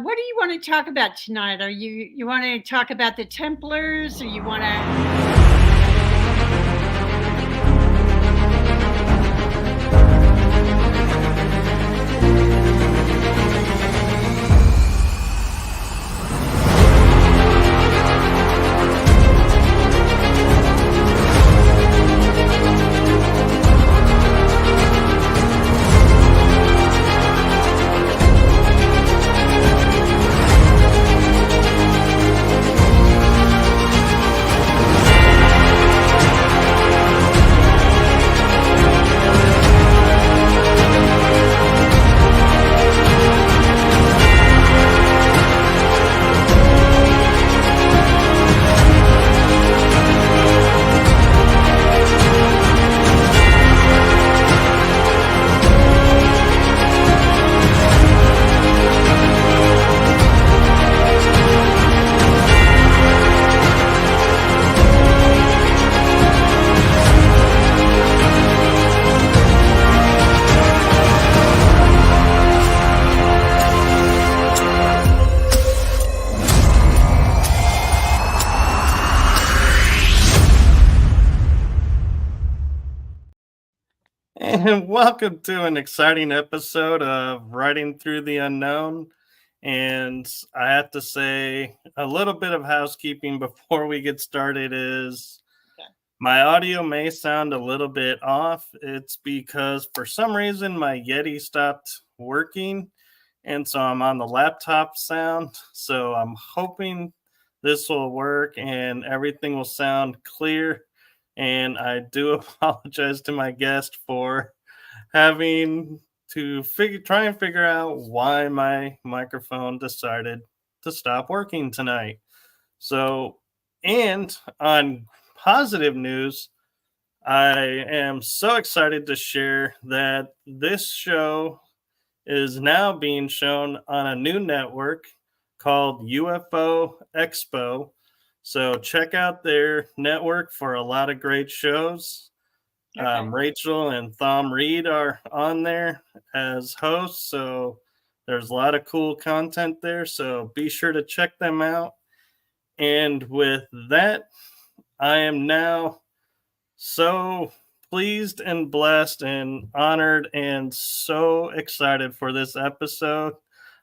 what do you want to talk about tonight? Are you want to talk about the Templars, or you want to? And welcome to an exciting episode of Writing Through the Unknown. And I have to say, a little bit of housekeeping before we get started is my audio may sound a little bit off. It's because for some reason my Yeti stopped working. And so I'm on the laptop sound. So I'm hoping this will work and everything will sound clear. And I do apologize to my guest for having to try and figure out why my microphone decided to stop working tonight. So, and on positive news, I am so excited to share that this show is now being shown on a new network called UFO Expo. So check out their network for a lot of great shows. Okay. Rachel and Thom Reed are on there as hosts. So there's a lot of cool content there. So be sure to check them out. And with that, I am now so pleased and blessed and honored and so excited for this episode.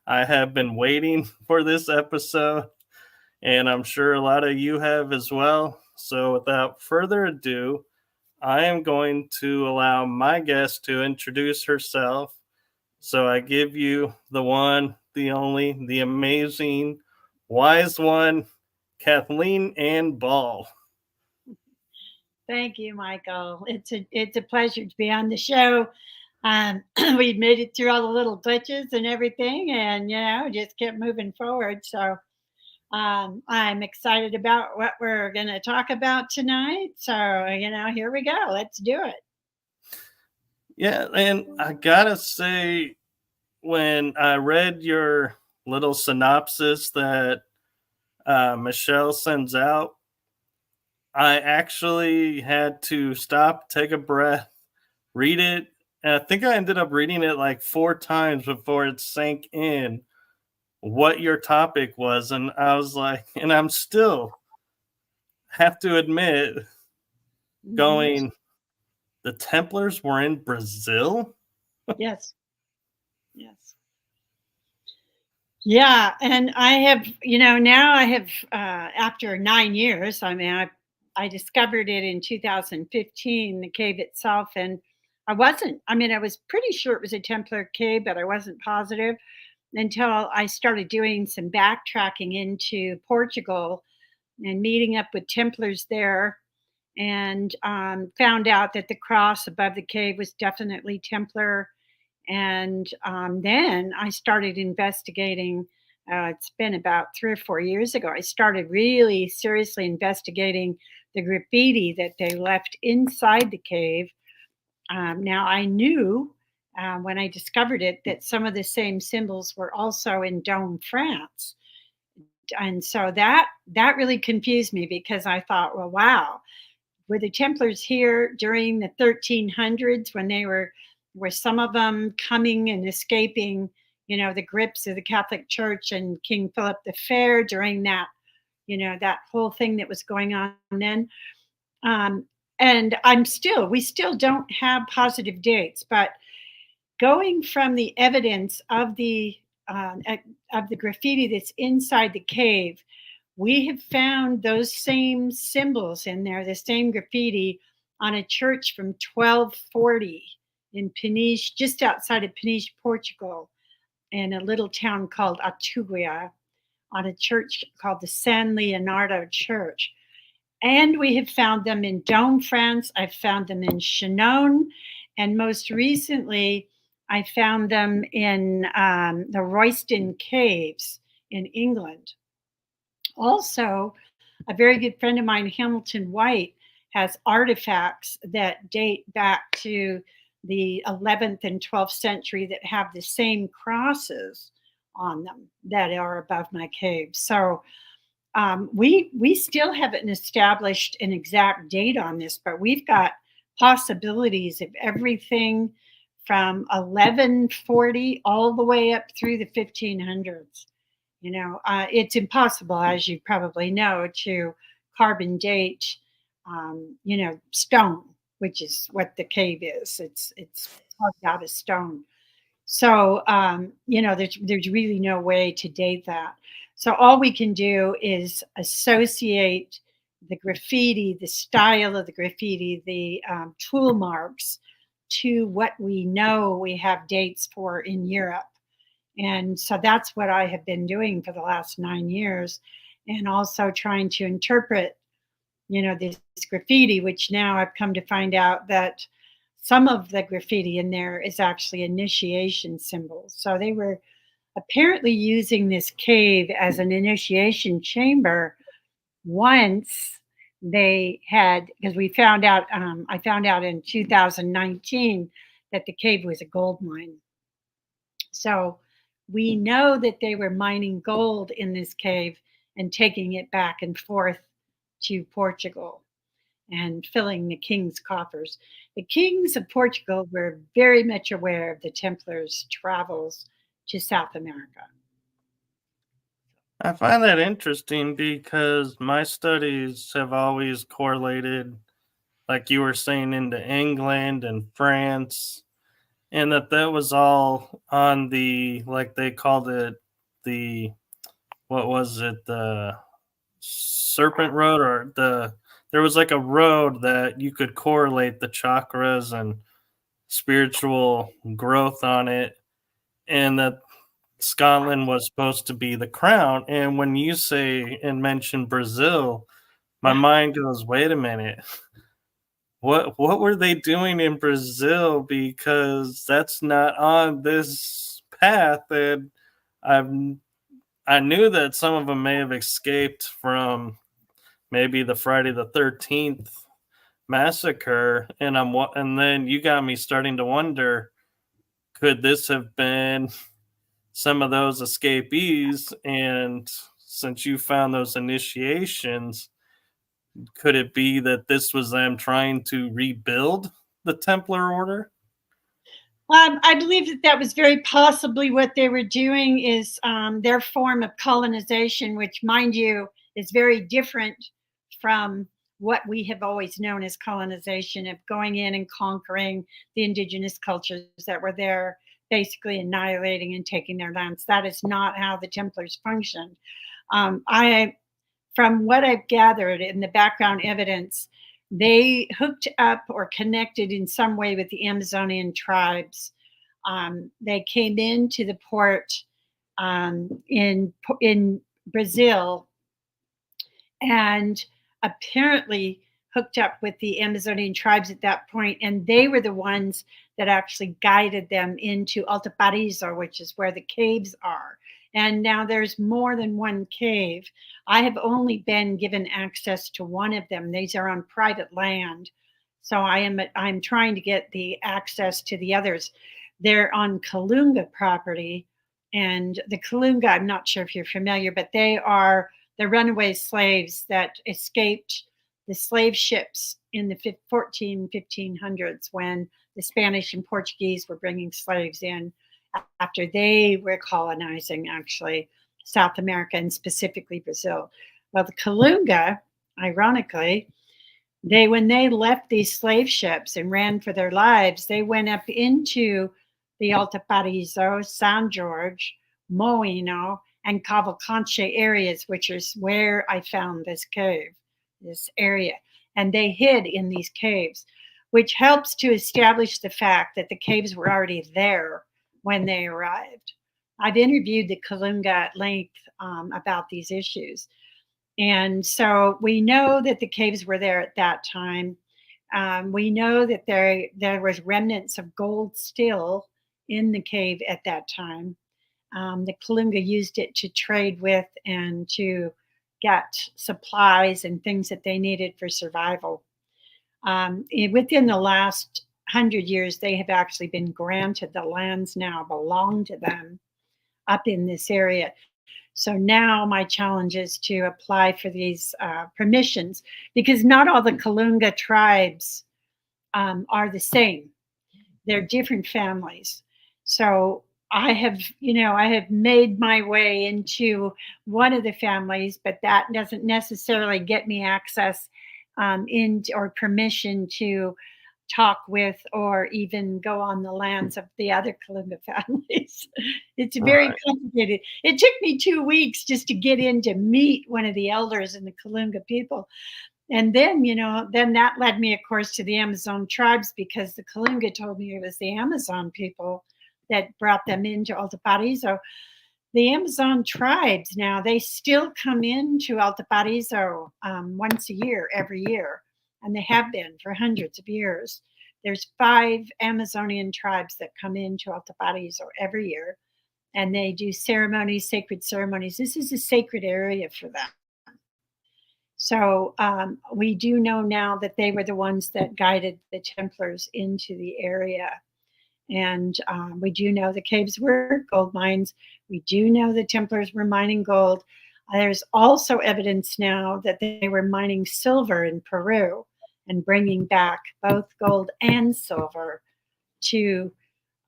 I have been waiting for this episode, and I'm sure a lot of you have as well. So without further ado, I am going to allow my guest to introduce herself. So I give you the one, the only, the amazing, wise one, Kathleen Ann Ball. Thank you, Michael. It's a pleasure to be on the show. We made it through all the little glitches and everything, and just kept moving forward. So I'm excited about what we're going to talk about tonight. So here we go. Let's do it. Yeah, and I gotta say, when I read your little synopsis that Michelle sends out, I actually had to stop, take a breath, read it. And I think I ended up reading it like 4 times before it sank in what your topic was. And I was like, and I'm still have to admit, going, the Templars were in Brazil? Yes. Yeah, and I have, now I have, after 9 years, I discovered it in 2015, the cave itself, and I was pretty sure it was a Templar cave, but I wasn't positive until I started doing some backtracking into Portugal and meeting up with Templars there, and found out that the cross above the cave was definitely Templar. And then I started investigating. It's been about 3 or 4 years ago. I started really seriously investigating the graffiti that they left inside the cave. Now I knew when I discovered it that some of the same symbols were also in Dome, France. And so that really confused me, because I thought, well, wow, were the Templars here during the 1300s when they were some of them coming and escaping, the grips of the Catholic Church and King Philip the Fair during that, that whole thing that was going on then. And we still don't have positive dates, but going from the evidence of the graffiti that's inside the cave, we have found those same symbols in there, the same graffiti on a church from 1240 in Peniche, just outside of Peniche, Portugal, in a little town called Atuguia, on a church called the San Leonardo Church. And we have found them in Dome, France. I've found them in Chinon. And most recently, I found them in the Royston Caves in England. Also, a very good friend of mine, Hamilton White, has artifacts that date back to the 11th and 12th century that have the same crosses on them that are above my cave. So we still haven't established an exact date on this, but we've got possibilities of everything from 1140 all the way up through the 1500s. It's impossible, as you probably know, to carbon date, stone, which is what the cave is. It's carved out of stone. So, there's really no way to date that. So all we can do is associate the graffiti, the style of the graffiti, the tool marks to what we know we have dates for in Europe. And so that's what I have been doing for the last 9 years, and also trying to interpret, this graffiti, which now I've come to find out that some of the graffiti in there is actually initiation symbols. So they were apparently using this cave as an initiation chamber once they had, because we found out, I found out in 2019 that the cave was a gold mine. So we know that they were mining gold in this cave and taking it back and forth to Portugal and filling the king's coffers. The kings of Portugal were very much aware of the Templars' travels to South America. I find that interesting because my studies have always correlated, like you were saying, into England and France, and that was all on the, like they called it, the, what was it, the serpent road, or there was like a road that you could correlate the chakras and spiritual growth on it, and that Scotland was supposed to be the crown. And when you say and mention Brazil, my mind goes, wait a minute, what were they doing in Brazil? Because that's not on this path. And I knew that some of them may have escaped from maybe the Friday the 13th massacre, and then you got me starting to wonder, could this have been some of those escapees? And since you found those initiations, could it be that this was them trying to rebuild the Templar Order? I believe that was very possibly what they were doing, is their form of colonization, which, mind you, is very different from what we have always known as colonization, of going in and conquering the indigenous cultures that were there, basically annihilating and taking their lands. That is not how the Templars functioned. From what I've gathered in the background evidence, they hooked up or connected in some way with the Amazonian tribes. They came into the port in Brazil, and apparently hooked up with the Amazonian tribes at that point, and they were the ones that actually guided them into Alto Paraiso, which is where the caves are. And now there's more than one cave. I have only been given access to one of them. These are on private land. So I'm trying to get the access to the others. They're on Kalunga property. And the Kalunga, I'm not sure if you're familiar, but they are the runaway slaves that escaped the slave ships in the 1500s when the Spanish and Portuguese were bringing slaves in. after they were colonizing, actually, South America and specifically Brazil. Well, the Kalunga, ironically, when they left these slave ships and ran for their lives, they went up into the Alto Paraiso, San Jorge, Moino, and Cavalcanti areas, which is where I found this cave, this area. And they hid in these caves, which helps to establish the fact that the caves were already there when they arrived. I've interviewed the Kalunga at length about these issues. And so we know that the caves were there at that time. We know that there was remnants of gold still in the cave at that time. The Kalunga used it to trade with and to get supplies and things that they needed for survival. Within the last 100 years, they have actually been granted the lands now belong to them up in this area. So now my challenge is to apply for these permissions, because not all the Kalunga tribes are the same. They're different families. So I have made my way into one of the families, but that doesn't necessarily get me access or permission to talk with or even go on the lands of the other Kalunga families. It's very complicated. It took me 2 weeks just to get in to meet one of the elders in the Kalunga people. And then, then that led me, of course, to the Amazon tribes, because the Kalunga told me it was the Amazon people that brought them into Alto Paraiso. The Amazon tribes now, they still come into Alto Paraiso once a year, every year. And they have been for hundreds of years. There's 5 Amazonian tribes that come into Alto Paraiso every year, and they do ceremonies, sacred ceremonies. This is a sacred area for them. So we do know now that they were the ones that guided the Templars into the area. And we do know the caves were gold mines. We do know the Templars were mining gold. There's also evidence now that they were mining silver in Peru and bringing back both gold and silver to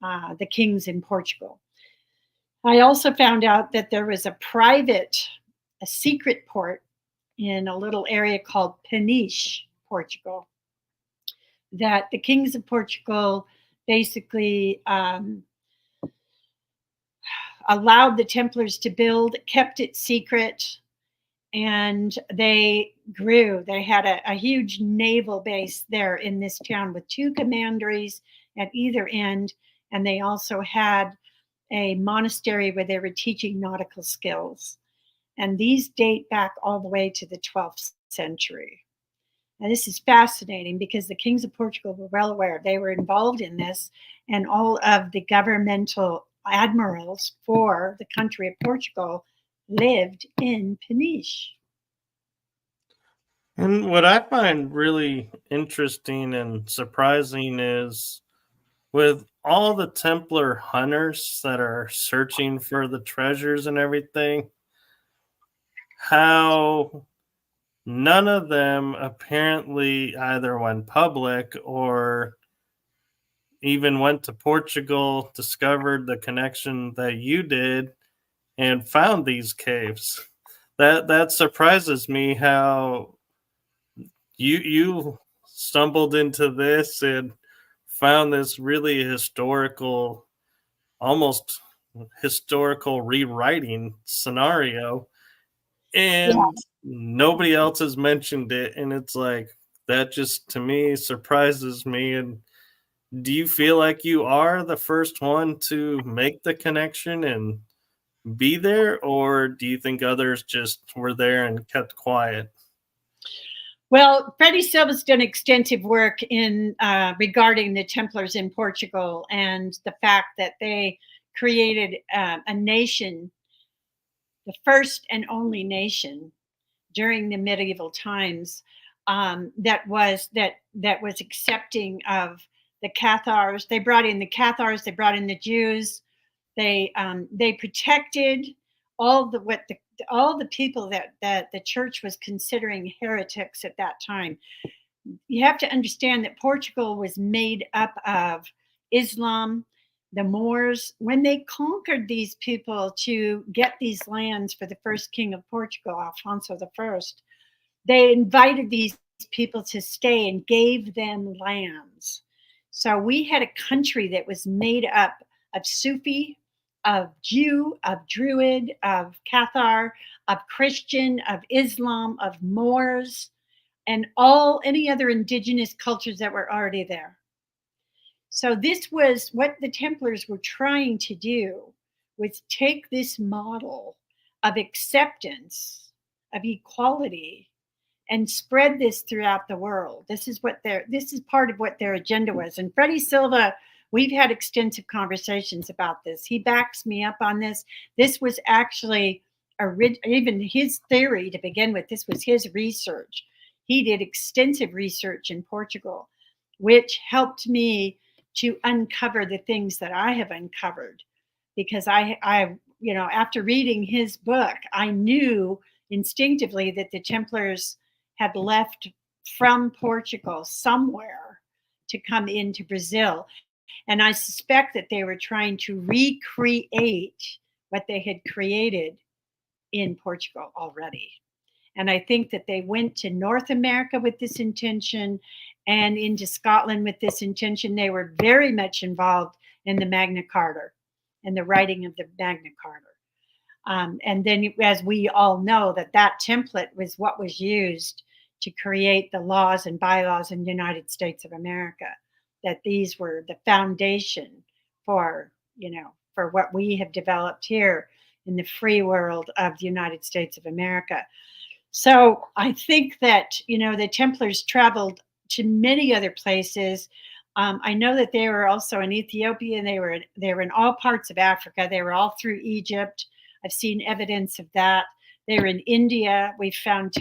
the kings in Portugal. I also found out that there was a secret port in a little area called Peniche, Portugal, that the kings of Portugal basically allowed the Templars to build, kept it secret, and they grew. They had a huge naval base there in this town with 2 commanderies at either end, and they also had a monastery where they were teaching nautical skills. And these date back all the way to the 12th century. And this is fascinating because the kings of Portugal were well aware. They were involved in this, and all of the governmental admirals for the country of Portugal lived in Peniche. And what I find really interesting and surprising is, with all the Templar hunters that are searching for the treasures and everything, how none of them apparently either went public or even went to Portugal, discovered the connection that you did, and found these caves. That surprises me, how you stumbled into this and found this really historical, almost historical rewriting scenario, and nobody else has mentioned it. And it's like, that just, to me, surprises me. And do you feel like you are the first one to make the connection and be there, or do you think others just were there and kept quiet? Well, Freddie Silva's done extensive work in regarding the Templars in Portugal and the fact that they created a nation, the first and only nation during the medieval times, that was accepting of the Cathars. They brought in the Cathars. They brought in the Jews. They protected all the people that the church was considering heretics at that time. You have to understand that Portugal was made up of Islam, the Moors, when they conquered these people to get these lands for the first king of Portugal, Alfonso I, they invited these people to stay and gave them lands. So we had a country that was made up of Sufi, of Jew, of Druid, of Cathar, of Christian, of Islam, of Moors, and any other indigenous cultures that were already there. So this was what the Templars were trying to do, was take this model of acceptance, of equality, and spread this throughout the world. This is part of what their agenda was. And Freddie Silva, we've had extensive conversations about this. He backs me up on this. This was actually even his theory to begin with. This was his research. He did extensive research in Portugal, which helped me to uncover the things that I have uncovered, because I after reading his book, I knew instinctively that the Templars had left from Portugal somewhere to come into Brazil. And I suspect that they were trying to recreate what they had created in Portugal already. And I think that they went to North America with this intention and into Scotland with this intention. They were very much involved in the Magna Carta and the writing of the Magna Carta. And then, as we all know, that template was what was used to create the laws and bylaws in the United States of America, that these were the foundation for what we have developed here in the free world of the United States of America. So I think that, the Templars traveled to many other places. I know that they were also in Ethiopia, and they were in all parts of Africa. They were all through Egypt. I've seen evidence of that. They were in India. We've found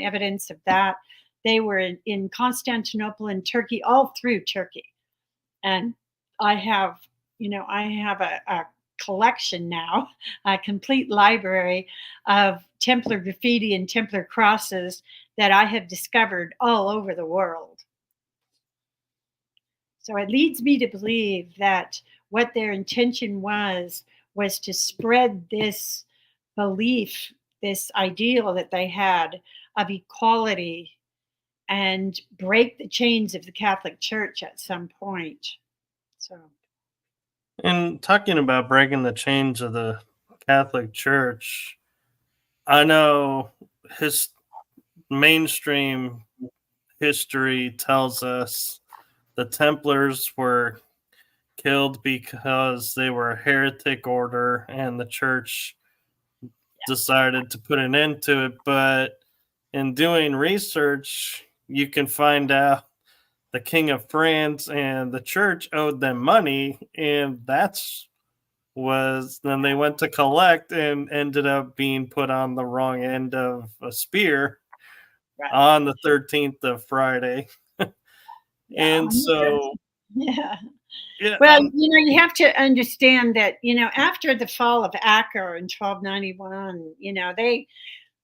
evidence of that. They were in Constantinople and Turkey, all through Turkey. And I have a collection now, a complete library of Templar graffiti and Templar crosses that I have discovered all over the world. So it leads me to believe that what their intention was to spread this belief, this ideal that they had of equality, and break the chains of the Catholic Church at some point. So, And talking about breaking the chains of the Catholic Church, I know his mainstream history tells us the Templars were killed because they were a heretic order and the church decided to put an end to it. But in doing research, you can find out the King of France and the church owed them money, and then they went to collect and ended up being put on the wrong end of a spear on the 13th of Friday. And so, yeah. Well, you have to understand that, after the fall of Acre in 1291, they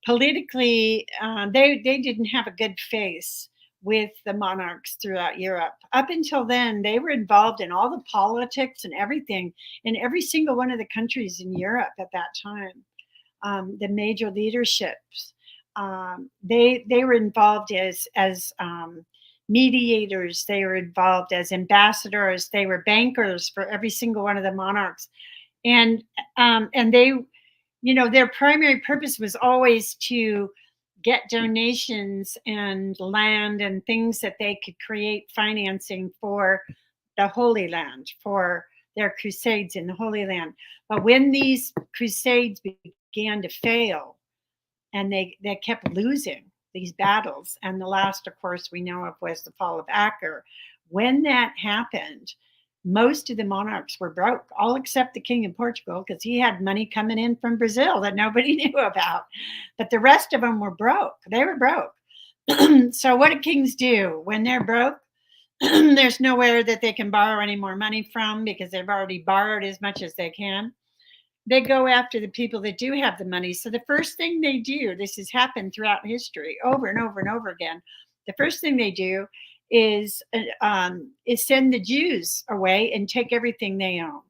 politically, they didn't have a good face with the monarchs throughout Europe. Up until then, they were involved in all the politics and everything in every single one of the countries in Europe at that time. The major leaderships, they were involved as mediators. They were involved as ambassadors. They were bankers for every single one of the monarchs, and they, their primary purpose was always to get donations and land and things that they could create financing for the Holy Land, for their crusades in the Holy Land. But when these crusades began to fail and they kept losing these battles, and the last, of course, we know of was the fall of Acre. When that happened, most of the monarchs were broke, all except the King of Portugal, because he had money coming in from Brazil that nobody knew about. But the rest of them were broke. They were broke. So what do kings do when they're broke? There's nowhere that they can borrow any more money from because they've already borrowed as much as they can. They go after the people that do have the money. So the first thing they do, this has happened throughout history over and over and over again. The first thing they do is send the Jews away and take everything they own.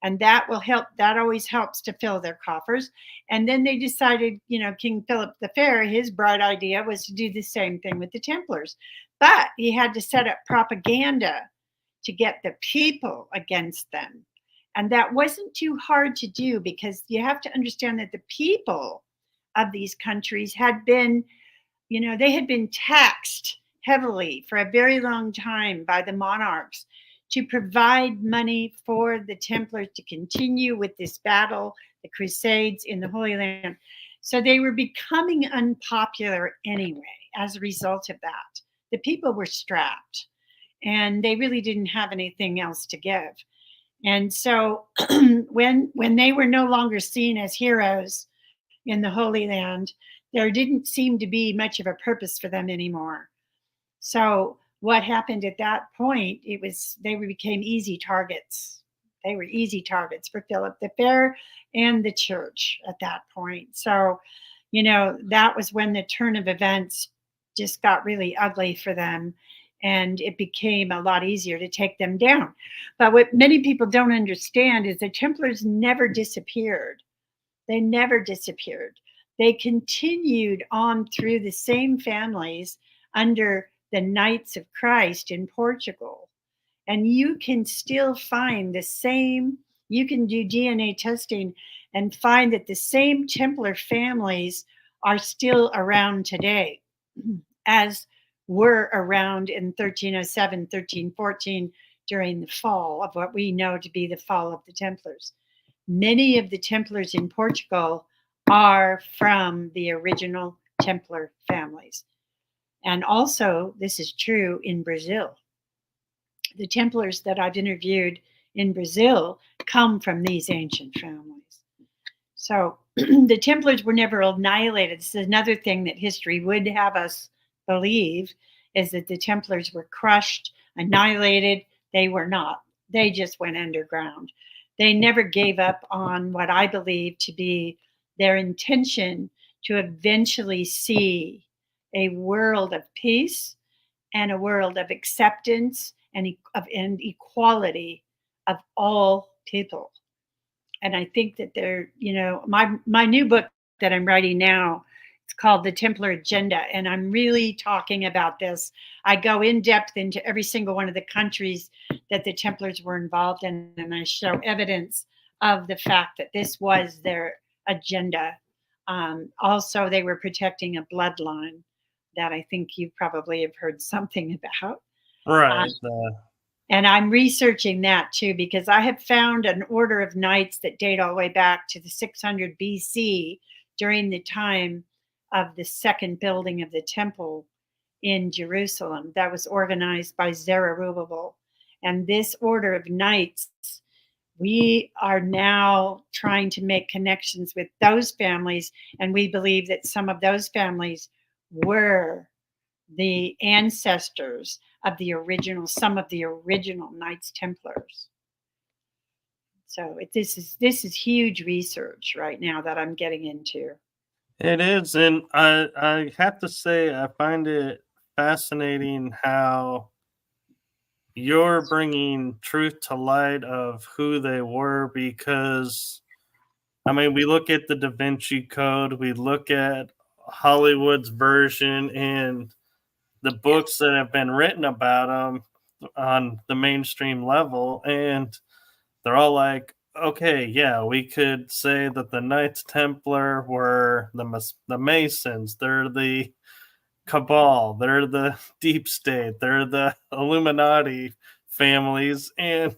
And that will help. That always helps to fill their coffers. And then they decided, King Philip the Fair, his bright idea was to do the same thing with the Templars. But he had to set up propaganda to get the people against them. And that wasn't too hard to do, because you have to understand that the people of these countries had been, they had been taxed heavily for a very long time by the monarchs to provide money for the Templars to continue with this battle, the Crusades in the Holy Land. So they were becoming unpopular anyway as a result of that. The people were strapped and they really didn't have anything else to give. And so when they were no longer seen as heroes in the Holy Land, there didn't seem to be much of a purpose for them anymore. So what happened at that point, they became easy targets. They were easy targets for Philip the Fair and the church at that point. So, that was when the turn of events just got really ugly for them, and it became a lot easier to take them down. But what many people don't understand is the Templars never disappeared. They never disappeared. They continued on through the same families under the Knights of Christ in Portugal. And you can still find the same, you can do DNA testing and find that the same Templar families are still around today, as were around in 1307, 1314, during the fall of what we know to be the fall of the Templars. Many of the Templars in Portugal are from the original Templar families. And also, this is true in Brazil. The Templars that I've interviewed in Brazil come from these ancient families. So the Templars were never annihilated. This is another thing that history would have us believe, is that the Templars were crushed, annihilated. They were not. They just went underground. They never gave up on what I believe to be their intention to eventually see a world of peace and a world of acceptance and equality of all people. And I think that my new book that I'm writing now, it's called The Templar Agenda, and I'm really talking about this. I go in depth into every single one of the countries that the Templars were involved in, and I show evidence of the fact that this was their agenda. Also, they were protecting a bloodline that I think you probably have heard something about. Right. And I'm researching that too, because I have found an order of knights that date all the way back to the 600 BC, during the time of the second building of the temple in Jerusalem, that was organized by Zerubbabel. And this order of knights, we are now trying to make connections with those families, and we believe that some of those families were the ancestors of some of the original Knights Templars. So this is huge research right now that I'm getting into. It is, and I have to say I find it fascinating how you're bringing truth to light of who they were, because I mean, we look at the Da Vinci Code, we look at Hollywood's version and the books that have been written about them on the mainstream level, and they're all like, okay, yeah, we could say that the Knights Templar were the Masons, they're the Cabal, they're the Deep State, they're the Illuminati families, and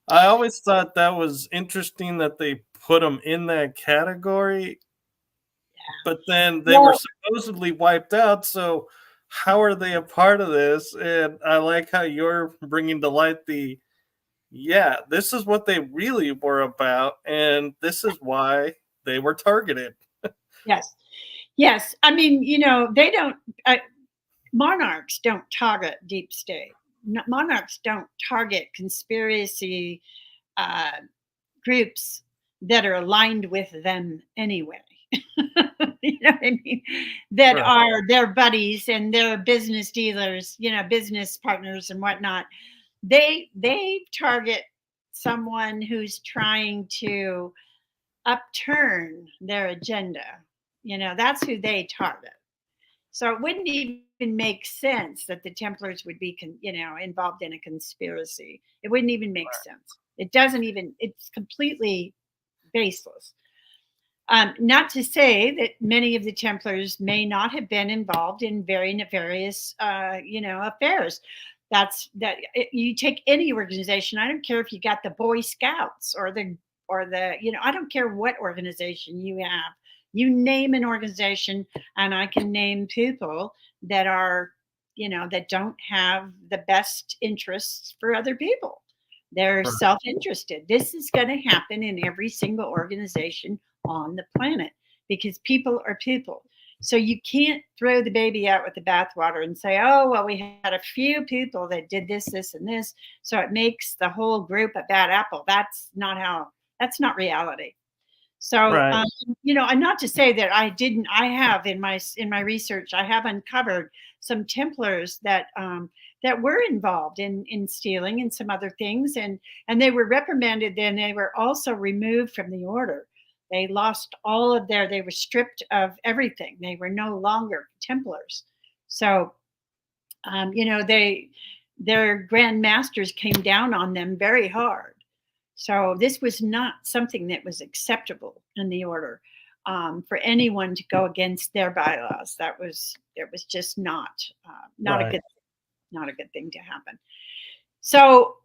I always thought that was interesting that they put them in that category, but then they were supposedly wiped out. So how are they a part of this? And I like how you're bringing to light this is what they really were about, and this is why they were targeted. Yes. I mean, they don't. Monarchs don't target deep state. Monarchs don't target conspiracy groups that are aligned with them anyway. You know what I mean? That Right. are their buddies and their business dealers, business partners and whatnot. They target someone who's trying to upturn their agenda. That's who they target. So it wouldn't even make sense that the Templars would be, involved in a conspiracy. It wouldn't even make sense. It doesn't even. It's completely baseless. Not to say that many of the Templars may not have been involved in very nefarious, affairs. You take any organization. I don't care if you got the Boy Scouts or the I don't care what organization you have. You name an organization, and I can name people that are, that don't have the best interests for other people. They're Right. self-interested. This is going to happen in every single organization on the planet because people are people. So you can't throw the baby out with the bathwater and say, oh, well, we had a few people that did this, this, and this. So it makes the whole group a bad apple. That's not reality. So, Right. and not to say that I have in my research, I have uncovered some Templars that were involved in stealing and some other things, and they were reprimanded. Then they were also removed from the order. They lost they were stripped of everything. They were no longer Templars. So, their grand masters came down on them very hard. So this was not something that was acceptable in the order, for anyone to go against their bylaws. It was just not a Right. good thing to happen. So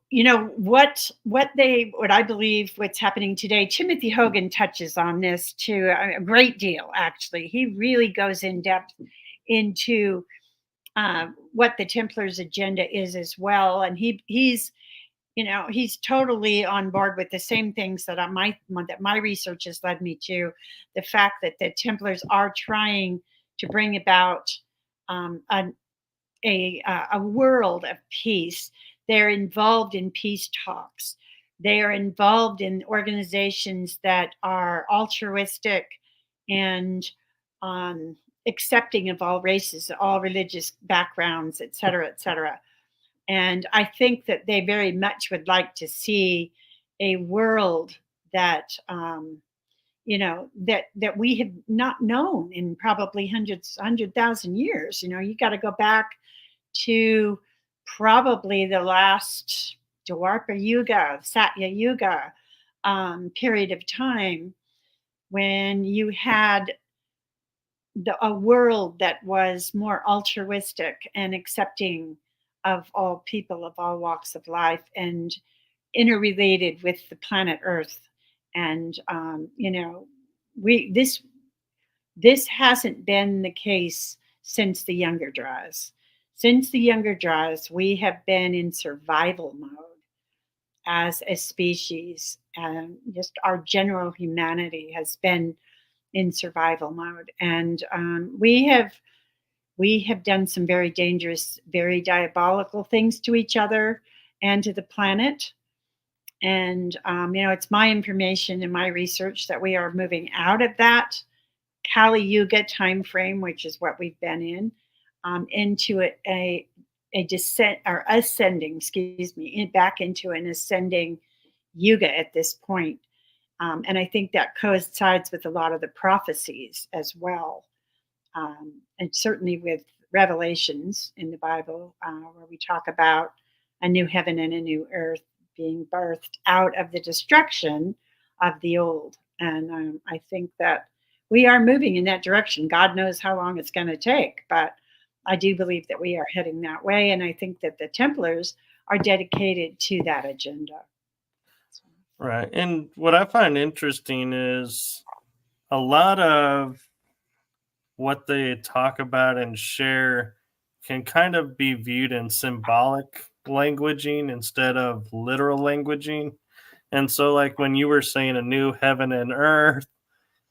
what I believe what's happening today. Timothy Hogan touches on this too a great deal. Actually, he really goes in depth into what the Templars' agenda is as well, and he's totally on board with the same things that my research has led me to. The fact that the Templars are trying to bring about um, a world of peace. They're involved in peace talks. They are involved in organizations that are altruistic and um, accepting of all races, all religious backgrounds, et cetera, et cetera. And I think that they very much would like to see a world that that we have not known in probably 100,000 years. You got to go back to probably the last Dwapara Yuga, Satya Yuga period of time when you had a world that was more altruistic and accepting of all people of all walks of life and interrelated with the planet Earth. And we this hasn't been the case since the Younger Dryas. Since the Younger Dryas, we have been in survival mode as a species, and just our general humanity has been in survival mode. And we have done some very dangerous, very diabolical things to each other and to the planet. And it's my information and my research that we are moving out of that Kali Yuga time frame, which is what we've been in, into a descent or ascending, excuse me, back into an ascending yuga at this point. And I think that coincides with a lot of the prophecies as well, and certainly with revelations in the Bible, where we talk about a new heaven and a new earth being birthed out of the destruction of the old. And I think that we are moving in that direction. God knows how long it's going to take, but I do believe that we are heading that way. And I think that the Templars are dedicated to that agenda. Right. And what I find interesting is a lot of what they talk about and share can kind of be viewed in symbolic languaging instead of literal languaging. And so, like when you were saying a new heaven and earth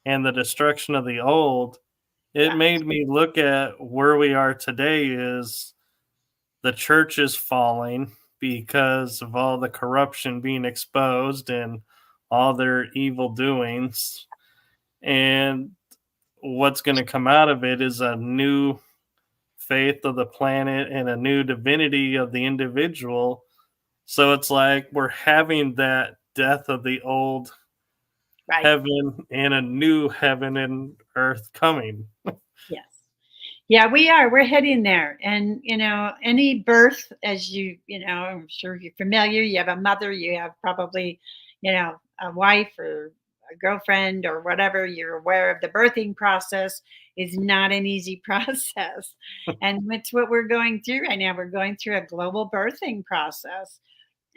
and the destruction of the old, it Yeah. made me look at where we are today is the church is falling because of all the corruption being exposed and all their evil doings. And what's going to come out of it is a new faith of the planet and a new divinity of the individual. So it's like we're having that death of the old Right. heaven and a new heaven and earth coming. Yes. Yeah, we are. We're heading there. And, any birth, as I'm sure you're familiar, you have a mother, you have probably, a wife or a girlfriend or whatever, you're aware of the birthing process is not an easy process. And it's what we're going through right now. We're going through a global birthing process.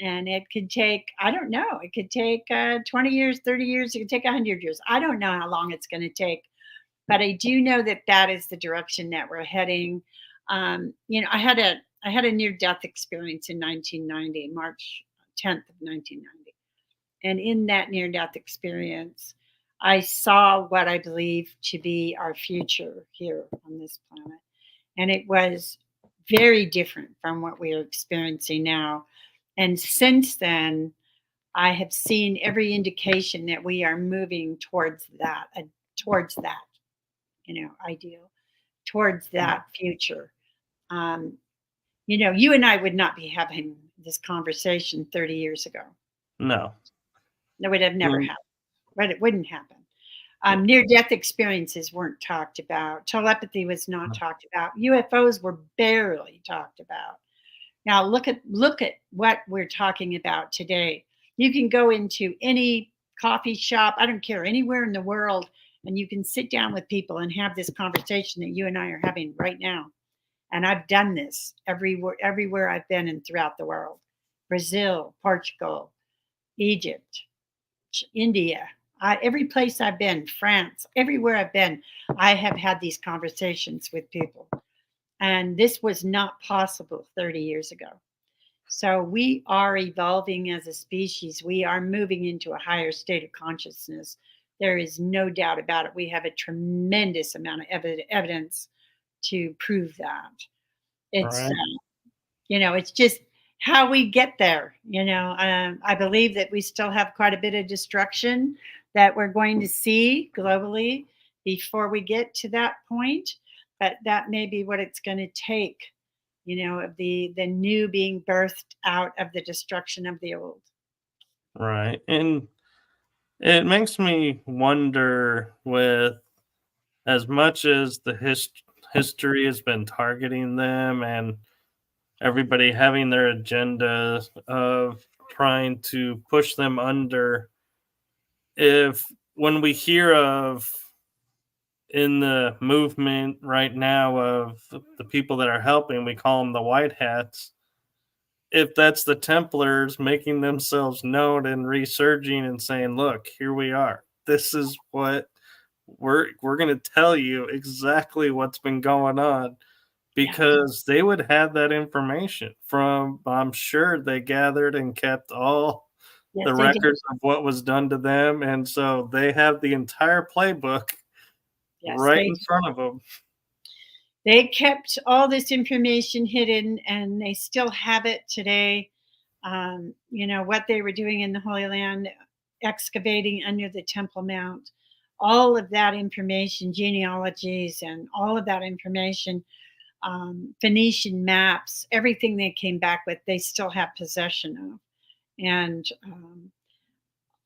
And it could take, I don't know, it could take 20 years, 30 years, it could take 100 years. I don't know how long it's going to take, but I do know that that is the direction that we're heading. I had a near death experience in 1990, March 10th of 1990, and in that near death experience, I saw what I believe to be our future here on this planet, and it was very different from what we are experiencing now. And since then, I have seen every indication that we are moving towards that ideal, towards that future. Um, you and I would not be having this conversation 30 years ago. No. That would have never Mm, happened. But it wouldn't happen. yeah. Near death experiences weren't talked about. Telepathy was not talked about. UFOs were barely talked about. Now look at what we're talking about today. You can go into any coffee shop, I don't care, anywhere in the world, and you can sit down with people and have this conversation that you and I are having right now. And I've done this everywhere I've been and throughout the world. Brazil, Portugal, Egypt, India, every place I've been, France, everywhere I've been, I have had these conversations with people. And this was not possible 30 years ago. So we are evolving as a species. We are moving into a higher state of consciousness. There is no doubt about it. We have a tremendous amount of evidence to prove that. It's Right. it's just how we get there. I believe that we still have quite a bit of destruction that we're going to see globally before we get to that point. But that may be what it's going to take. Of the new being birthed out of the destruction of the old. Right. And it makes me wonder, with as much as the history has been targeting them and everybody having their agenda of trying to push them under, if when we hear of in the movement right now of the people that are helping, we call them the white hats. If that's the Templars making themselves known and resurging and saying, "Look, here we are. This is what we're going to tell you exactly what's been going on," Yeah. because they would have that information from, I'm sure they gathered and kept all Yes, the they did. records of what was done to them, and so they have the entire playbook Yes, right they in front of them. they kept all this information hidden, and they still have it today. What they were doing in the Holy Land, excavating under the Temple Mount, all of that information, genealogies, and all of that information, Phoenician maps, everything they came back with, they still have possession of. And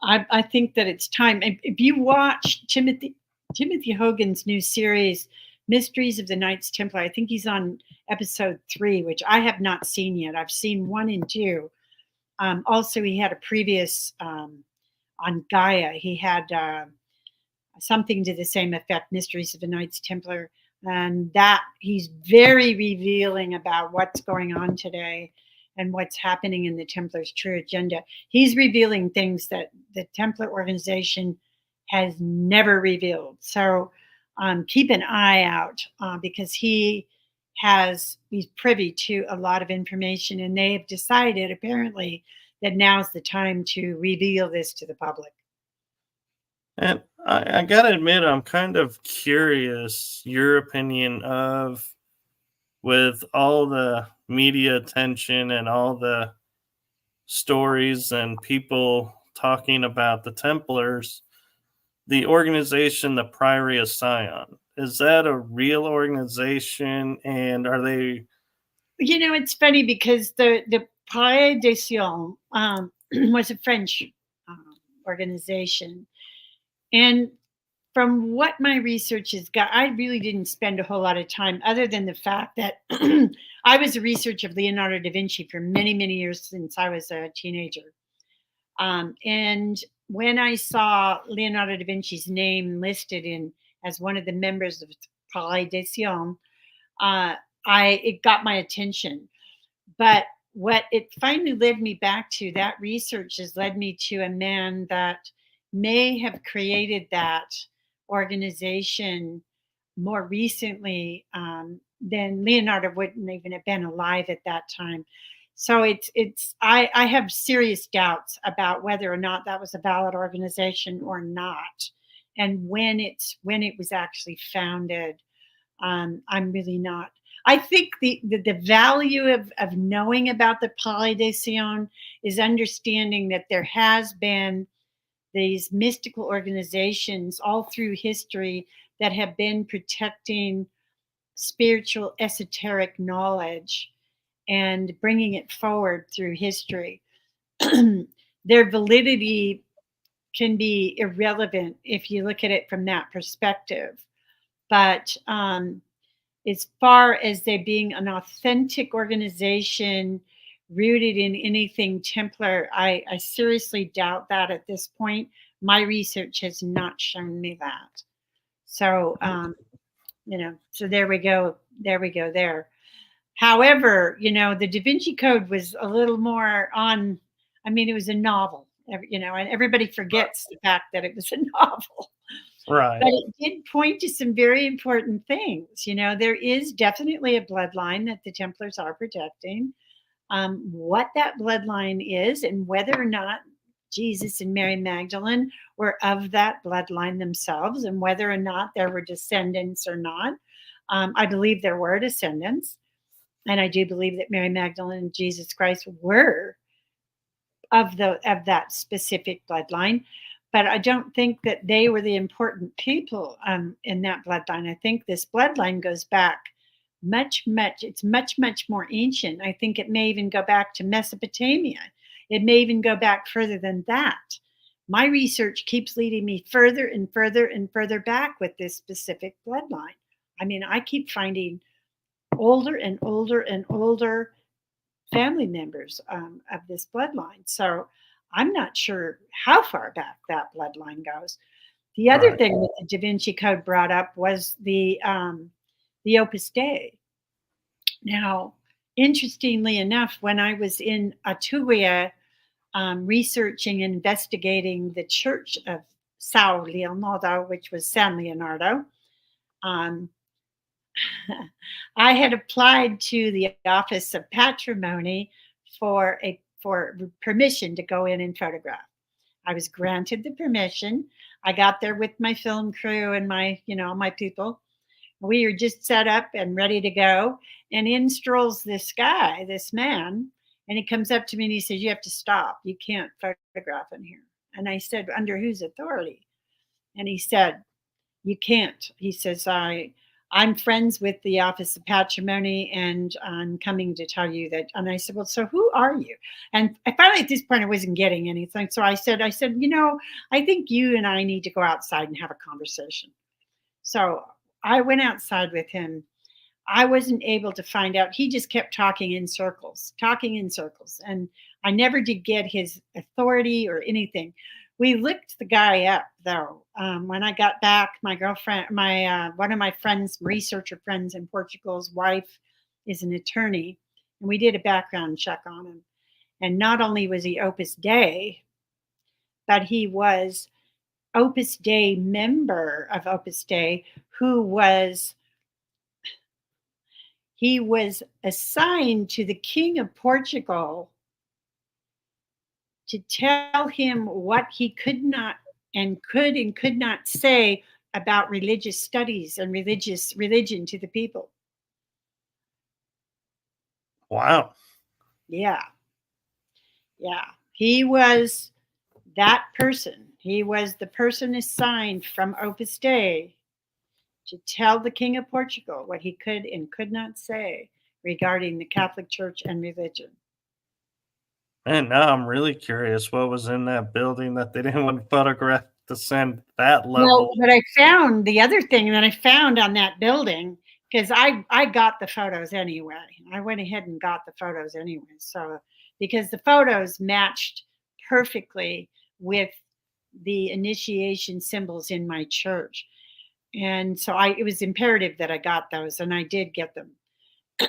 I think that it's time. If you watch Timothy Hogan's new series, Mysteries of the Knights Templar, I think he's on episode 3, which I have not seen yet. I've seen 1 and 2. Also, he had a previous on Gaia. He had something to the same effect, Mysteries of the Knights Templar, and that he's very revealing about what's going on today and what's happening in the Templars' true agenda. He's revealing things that the Templar organization has never revealed. So keep an eye out because he's privy to a lot of information, and they have decided apparently that now's the time to reveal this to the public. And I gotta admit, I'm kind of curious your opinion of, with all the media attention and all the stories and people talking about the Templars, the organization, the Priory of Sion, is that a real organization? And are they? It's funny because the Palais des Sions was a French organization, and from what my research has got, I really didn't spend a whole lot of time, other than the fact that I was a researcher of Leonardo da Vinci for many, many years since I was a teenager. And when I saw Leonardo da Vinci's name listed in as one of the members of Palais des Sions, uh, it got my attention. But what it finally led me back to, that research has led me to a man that may have created that organization more recently than Leonardo wouldn't even have been alive at that time. So I have serious doubts about whether or not that was a valid organization or not, and when it was actually founded. I'm really not. I think the value of knowing about the Palais des Sions is understanding that there has been these mystical organizations all through history that have been protecting spiritual esoteric knowledge and bringing it forward through history. Their validity can be irrelevant if you look at it from that perspective. But as far as they being an authentic organization rooted in anything Templar, I seriously doubt that at this point. My research has not shown me that. So, so there we go. There we go there. However, the Da Vinci Code was a little more on, I mean, it was a novel, and everybody forgets the fact that it was a novel. Right. But it did point to some very important things. There is definitely a bloodline that the Templars are protecting. What that bloodline is, and whether or not Jesus and Mary Magdalene were of that bloodline themselves, and whether or not there were descendants or not. I believe there were descendants, and I do believe that Mary Magdalene and Jesus Christ were of that specific bloodline, but I don't think that they were the important people in that bloodline. I think this bloodline goes back it's much more ancient. I think it may even go back to Mesopotamia. It may even go back further than that. My research keeps leading me further and further and further back with this specific bloodline. I mean, I keep finding older and older and older family members of this bloodline. So I'm not sure how far back that bloodline goes. The other Right. thing that the Da Vinci Code brought up was the Opus Dei. Now, interestingly enough, when I was in Aturia researching and investigating the Church of Sao Leonardo, which was San Leonardo, um, I had applied to the Office of Patrimony for permission to go in and photograph. I was granted the permission. I got there with my film crew and my people. We were just set up and ready to go. And in strolls this guy, this man, and he comes up to me and he says, "You have to stop. You can't photograph in here." And I said, "Under whose authority?" And he said, "You can't." He says, I'm friends with the Office of Patrimony, and I'm coming to tell you that." And I said, "Well, so who are you?" And I finally, at this point, I wasn't getting anything. So I said, "I think you and I need to go outside and have a conversation." So I went outside with him. I wasn't able to find out. He just kept talking in circles. And I never did get his authority or anything. We looked the guy up, though. When I got back, my girlfriend, one of my friends, researcher friends in Portugal's wife is an attorney, and we did a background check on him. And not only was he Opus Dei, but he was Opus Dei member of Opus Dei, he was assigned to the King of Portugal to tell him what he could and could not say about religious studies and religion to the people. Wow. Yeah. Yeah. He was that person. He was the person assigned from Opus Dei to tell the King of Portugal what he could and could not say regarding the Catholic Church and religion. And now I'm really curious what was in that building that they didn't want to photograph to send that Well, level. but I found the other thing that I found on that building, because I got the photos anyway. I went ahead and got the photos anyway. So because the photos matched perfectly with the initiation symbols in my church. And so it was imperative that I got those, and I did get them.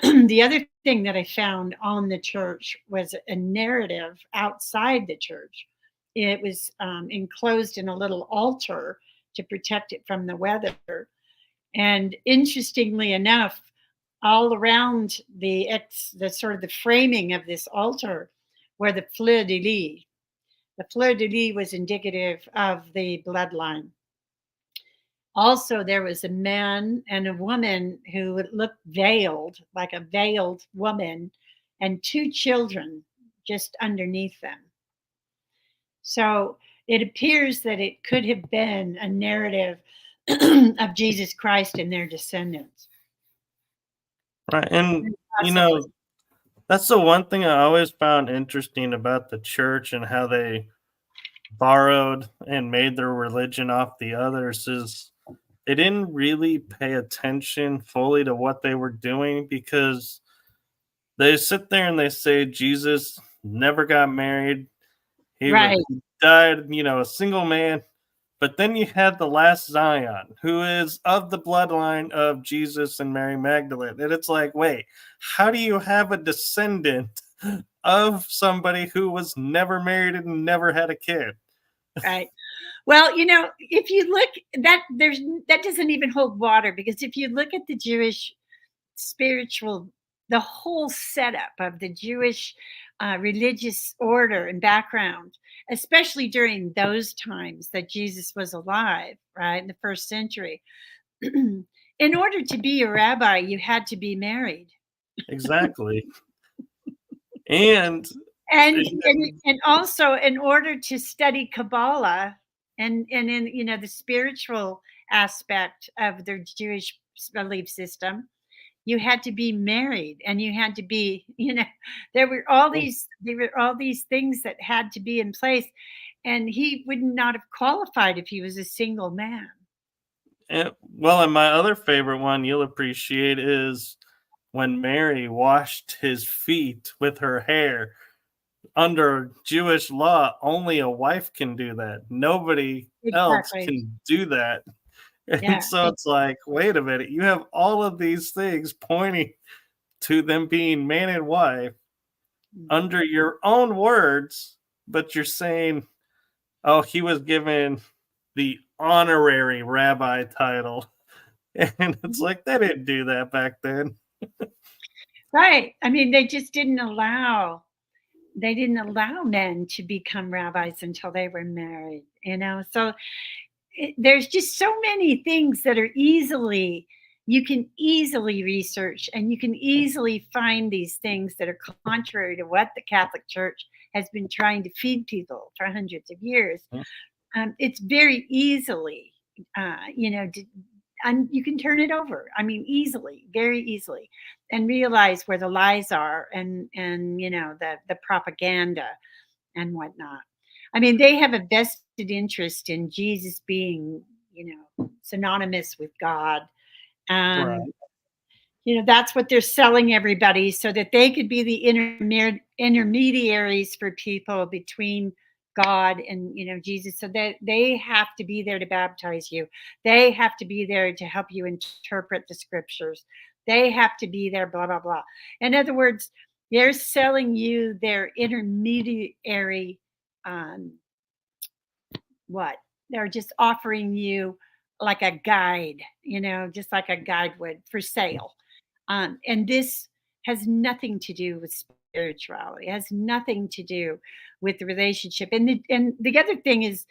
The other thing that I found on the church was a narrative outside the church. It was enclosed in a little altar to protect it from the weather. And interestingly enough, all around the sort of the framing of this altar were the fleur de lis. The fleur de lis was indicative of the bloodline. Also, there was a man and a woman who looked veiled, like a veiled woman, and two children just underneath them. So it appears that it could have been a narrative of Jesus Christ and their descendants. Right. And, you Possibly. know, that's the one thing I always found interesting about the church and how they borrowed and made their religion off the others is they didn't really pay attention fully to what they were doing because they sit there and they say Jesus never got married. Right. He died, a single man. But then you had the last Zion, who is of the bloodline of Jesus and Mary Magdalene. And it's like, wait, how do you have a descendant of somebody who was never married and never had a kid? Right. Well, if you look, that doesn't even hold water, because if you look at the Jewish spiritual, the whole setup of the Jewish religious order and background, especially during those times that Jesus was alive, right, in the first century. In order to be a rabbi, you had to be married. Exactly. And And also, in order to study Kabbalah and in the spiritual aspect of their Jewish belief system, you had to be married, and you had to be, there were all these things that had to be in place, and he would not have qualified if he was a single man. and my other favorite one you'll appreciate is when Mary washed his feet with her hair. Under Jewish law, only a wife can do that. Nobody else Exactly. can do that. And Yeah. so it's like, wait a minute, you have all of these things pointing to them being man and wife under your own words, but you're saying, oh, he was given the honorary rabbi title. And it's like, they didn't do that back then. Right. I mean, they didn't allow men to become rabbis until they were married. So there's just so many things that are you can easily research, and you can easily find these things that are contrary to what the Catholic Church has been trying to feed people for hundreds of years. It's very easily, and you can turn it over. I mean, easily, very easily, and realize where the lies are, and the propaganda and whatnot. I mean, they have a vested interest in Jesus being, synonymous with God. And, Right. that's what they're selling everybody, so that they could be the intermediaries for people between God and, Jesus. So that they have to be there to baptize you. They have to be there to help you interpret the scriptures. They have to be there, blah, blah, blah. In other words, they're selling you their intermediary. um, what they're just offering you like a guide, just like a guide would, for sale. And this has nothing to do with spirituality. It has nothing to do with the relationship. And the other thing is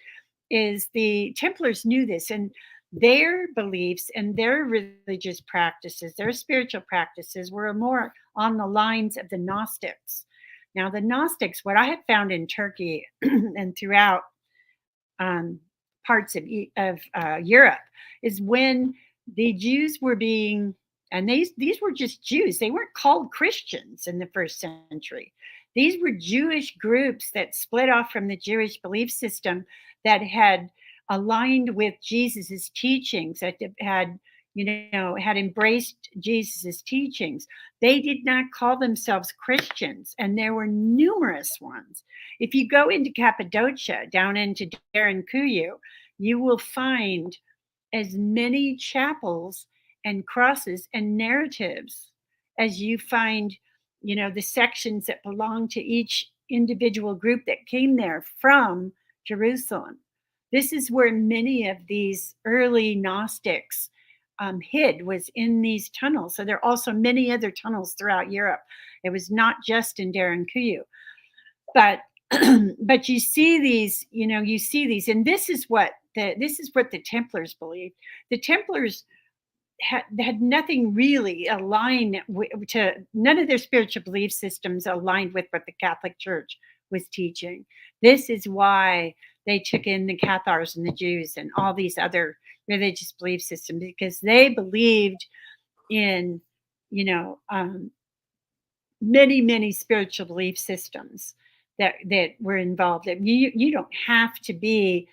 the Templars knew this, and their beliefs and their religious practices, their spiritual practices, were more on the lines of the Gnostics. Now, the Gnostics, what I have found in Turkey and throughout parts of Europe, is when the Jews were being, and these were just Jews. They weren't called Christians in the first century. These were Jewish groups that split off from the Jewish belief system, that had aligned with Jesus's teachings, that had had embraced Jesus's teachings. They did not call themselves Christians, and there were numerous ones. If you go into Cappadocia, down into Derinkuyu, you will find as many chapels and crosses and narratives as you find, the sections that belong to each individual group that came there from Jerusalem. This is where many of these early Gnostics hid, was in these tunnels. So there are also many other tunnels throughout Europe. It was not just in Derinkuyu, but but you see these, and this is what the Templars believed. The Templars had nothing really aligned to, none of their spiritual belief systems aligned with what the Catholic Church was teaching. This is why they took in the Cathars and the Jews and all these other religious belief systems, because they believed in, many spiritual belief systems that were involved. You don't have to be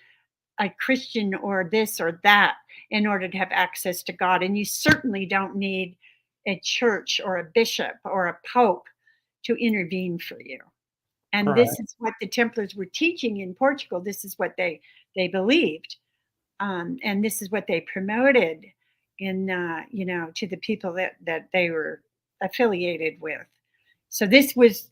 a Christian or this or that in order to have access to God. And you certainly don't need a church or a bishop or a pope to intervene for you. And this is what the Templars were teaching in Portugal. This is what they believed. And this is what they promoted in, to the people that they were affiliated with. So this was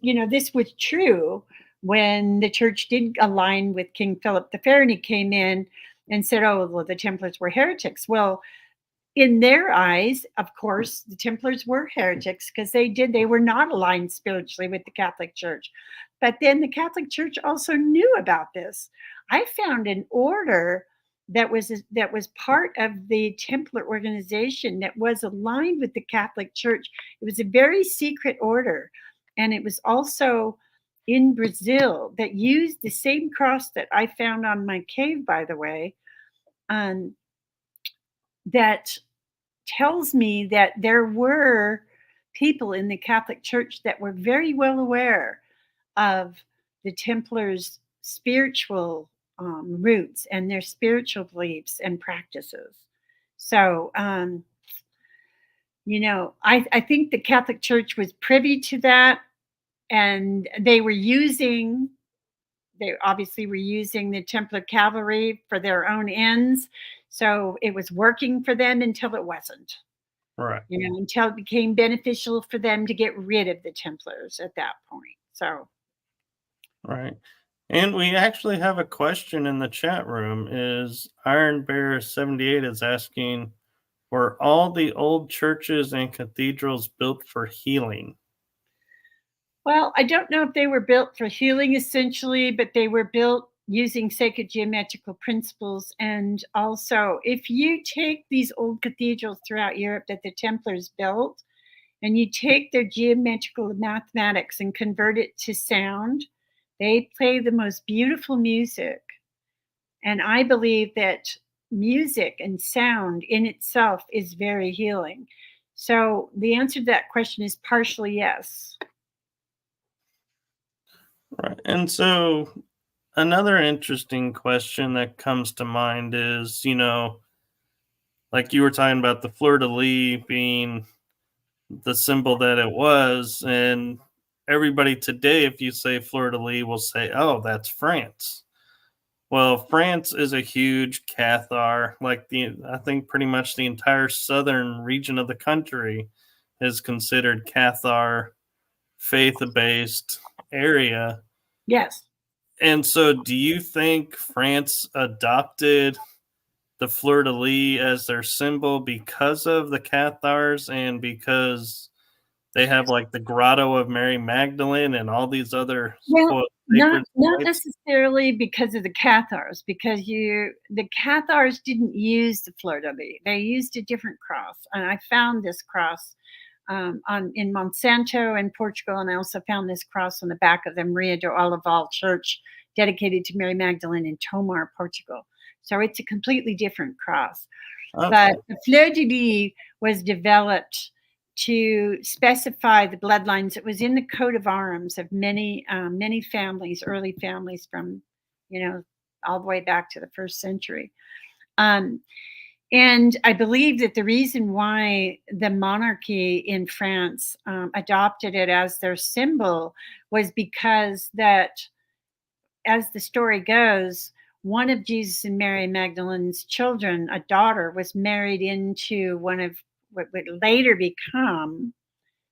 true when the church did align with King Philip the Fair, and he came in and said, oh, well, the Templars were heretics. Well, in their eyes, of course, the Templars were heretics because they were not aligned spiritually with the Catholic Church. But then the Catholic Church also knew about this. I found an order that was part of the Templar organization that was aligned with the Catholic Church. It was a very secret order, and it was also in Brazil, that used the same cross that I found on my cave, by the way, that tells me that there were people in the Catholic Church that were very well aware of the Templars' spiritual roots and their spiritual beliefs and practices. So, I think the Catholic Church was privy to that, and they obviously were using the Templar cavalry for their own ends. So it was working for them until it wasn't. Right. Until it became beneficial for them to get rid of the Templars at that point. So. Right. And we actually have a question in the chat room. Is Iron Bear 78 is asking, were all the old churches and cathedrals built for healing? Well, I don't know if they were built for healing essentially, but they were built using sacred geometrical principles. And also, if you take these old cathedrals throughout Europe that the Templars built, and you take their geometrical mathematics and convert it to sound, they play the most beautiful music. And I believe that music and sound in itself is very healing. So the answer to that question is partially yes. Right. And so another interesting question that comes to mind is, like you were talking about the fleur-de-lis being the symbol that it was, and everybody today, if you say fleur-de-lis, will say, oh, that's France. Well, France is a huge Cathar, I think pretty much the entire southern region of the country is considered Cathar faith-based area. Yes. And so do you think France adopted the fleur-de-lis as their symbol because of the Cathars and because they have like the Grotto of Mary Magdalene and all these other not necessarily because of the Cathars, because the Cathars didn't use the fleur-de-lis. They used a different cross, and I found this cross in Monsanto in Portugal, and I also found this cross on the back of the Maria do Olival Church dedicated to Mary Magdalene in Tomar, Portugal. So it's a completely different cross. Okay. But the fleur de lis was developed to specify the bloodlines. It was in the coat of arms of many families, early families from, all the way back to the first century. And I believe that the reason why the monarchy in France adopted it as their symbol was because that, as the story goes, one of Jesus and Mary Magdalene's children, a daughter, was married into one of what would later become,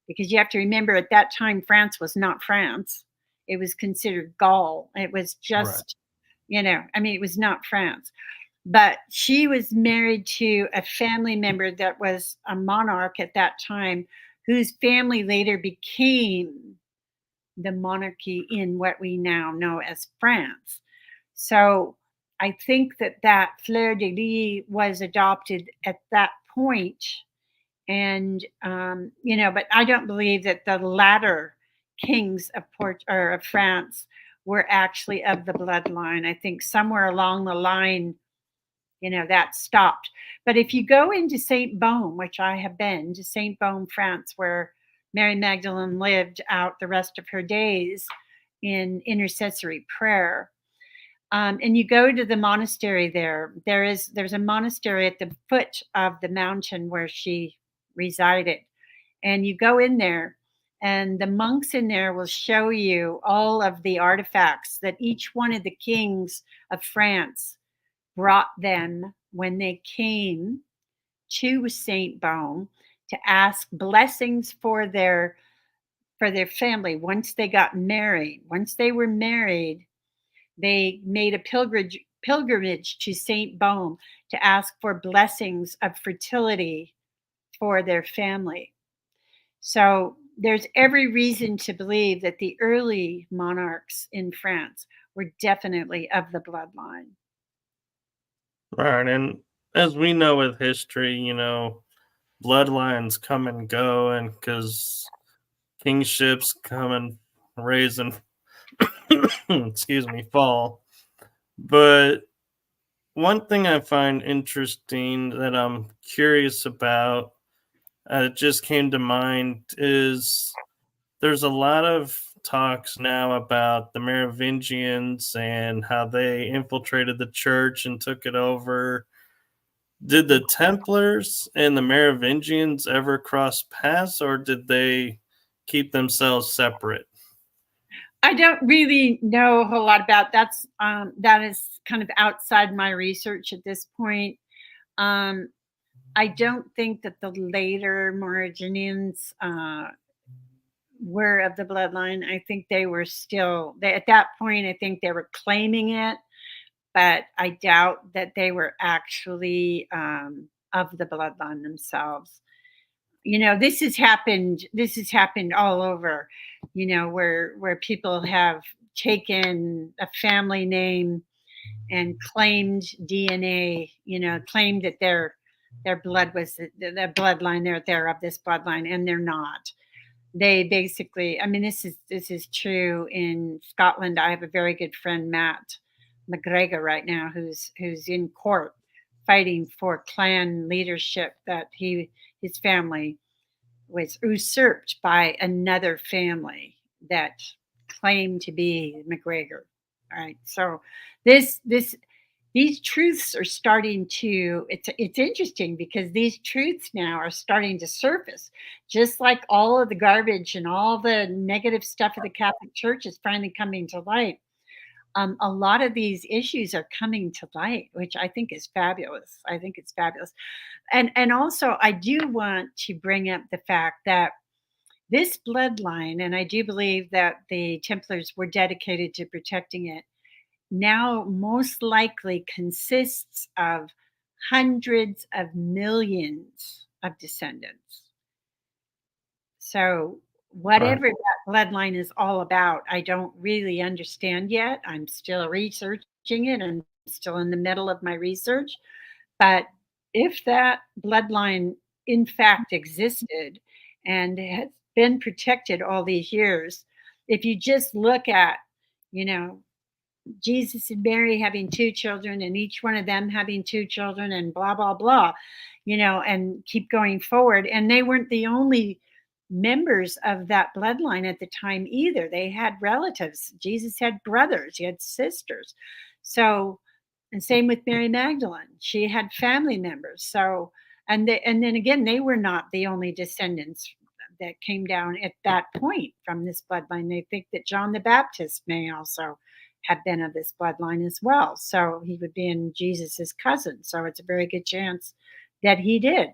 because you have to remember at that time, France was not France. It was considered Gaul. It was just, it was not France. But she was married to a family member that was a monarch at that time, whose family later became the monarchy in what we now know as France. So I think that fleur de lis was adopted at that point. And, but I don't believe that the latter kings of France were actually of the bloodline. I think somewhere along the line, that stopped. But if you go into St. Baume, which I have been to St. Baume, France, where Mary Magdalene lived out the rest of her days in intercessory prayer, and you go to the monastery there's a monastery at the foot of the mountain where she resided. And you go in there, and the monks in there will show you all of the artifacts that each one of the kings of France brought them when they came to St. Baume to ask blessings for their family once they got married. Once they were married, they made a pilgrimage to St. Baume to ask for blessings of fertility for their family. So there's every reason to believe that the early monarchs in France were definitely of the bloodline. Right. And as we know with history, bloodlines come and go, and because kingships come and raise and fall. But one thing I find interesting that I'm curious about, it just came to mind, is there's a lot of talks now about the Merovingians and how they infiltrated the church and took it over. Did the Templars and the Merovingians ever cross paths, or did they keep themselves separate? I don't really know a whole lot about that is kind of outside my research at this point. I don't think that the later Merovingians were of the bloodline. I think they were at that point, I think they were claiming it, but I doubt that they were actually of the bloodline themselves. This has happened all over, where people have taken a family name and claimed DNA, claimed that their blood was the bloodline, they're of this bloodline, and they're not. They basically, this is true in Scotland. I have a very good friend, Matt McGregor, right now, who's in court fighting for clan leadership, that his family was usurped by another family that claimed to be McGregor. All right. So these truths are starting to, it's interesting because these truths now are starting to surface, just like all of the garbage and all the negative stuff of the Catholic Church is finally coming to light. A lot of these issues are coming to light, which I think is fabulous. I think it's fabulous. And also, I do want to bring up the fact that this bloodline, and I do believe that the Templars were dedicated to protecting it, now most likely consists of hundreds of millions of descendants. So whatever that bloodline is all about, I don't really understand yet. I'm still researching it. I'm still in the middle of my research. But if that bloodline in fact existed and has been protected all these years, if you just look at, Jesus and Mary having 2 children, and each one of them having 2 children, and blah blah blah, and keep going forward. And they weren't the only members of that bloodline at the time either. They had relatives. Jesus had brothers, he had sisters. So, and same with Mary Magdalene, she had family members. So, and then again, they were not the only descendants that came down at that point from this bloodline. They think that John the Baptist may also have been of this bloodline as well. So he would be in Jesus's cousin. So it's a very good chance that he did.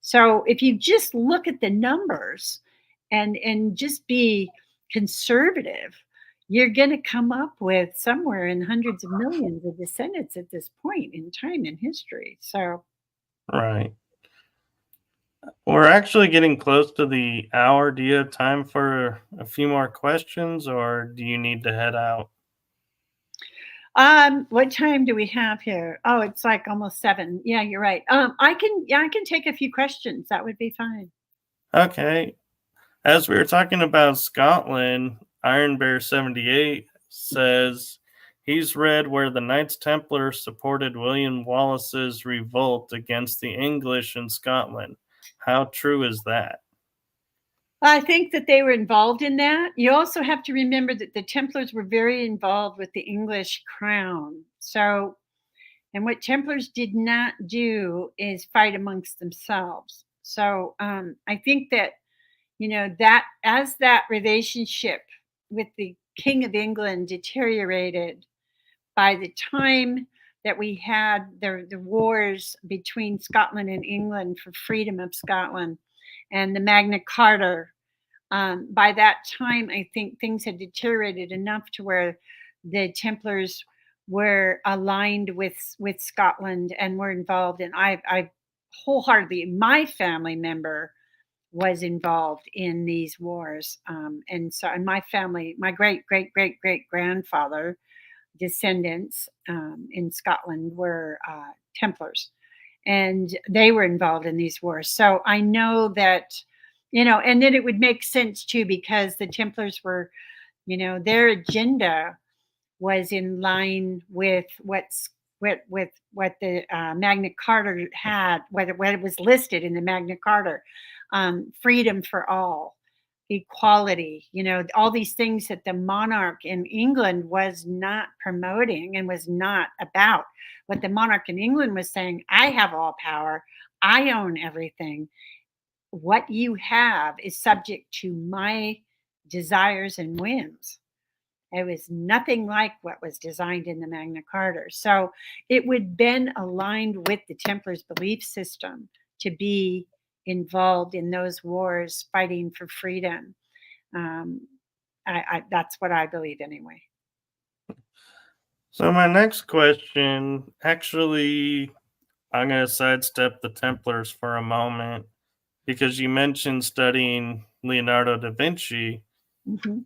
So if you just look at the numbers and just be conservative, you're going to come up with somewhere in hundreds of millions of descendants at this point in time in history. So, Right. We're actually getting close to the hour. Do you have time for a few more questions, or do you need to head out? what time do we have here? Oh, it's like almost 7. Yeah, you're right. I can take a few questions. That would be fine. Okay. As we were talking about Scotland, Iron Bear 78 says he's read where the Knights Templar supported William Wallace's revolt against the English in Scotland. How true is that? I think that they were involved in that. You also have to remember that the Templars were very involved with the English crown. So, and what Templars did not do is fight amongst themselves. So, I think that, that as that relationship with the King of England deteriorated, by the time that we had the wars between Scotland and England for freedom of Scotland and the Magna Carta, by that time, I think things had deteriorated enough to where the Templars were aligned with Scotland and were involved. And I wholeheartedly, my family member was involved in these wars, and so and my family, my great great great great grandfather descendants in Scotland were Templars, and they were involved in these wars. So I know that, and then it would make sense too, because the Templars were, their agenda was in line with what the Magna Carta had, what it was listed in the Magna Carta, freedom for all, equality, all these things that the monarch in England was not promoting and was not about. What the monarch in England was saying, I have all power, I own everything. What you have is subject to my desires and whims. It was nothing like what was designed in the Magna Carta. So it would been aligned with the Templars' belief system to be involved in those wars fighting for freedom. That's what I believe anyway. So my next question, actually, I'm going to sidestep the Templars for a moment because you mentioned studying Leonardo da Vinci. Mm-hmm.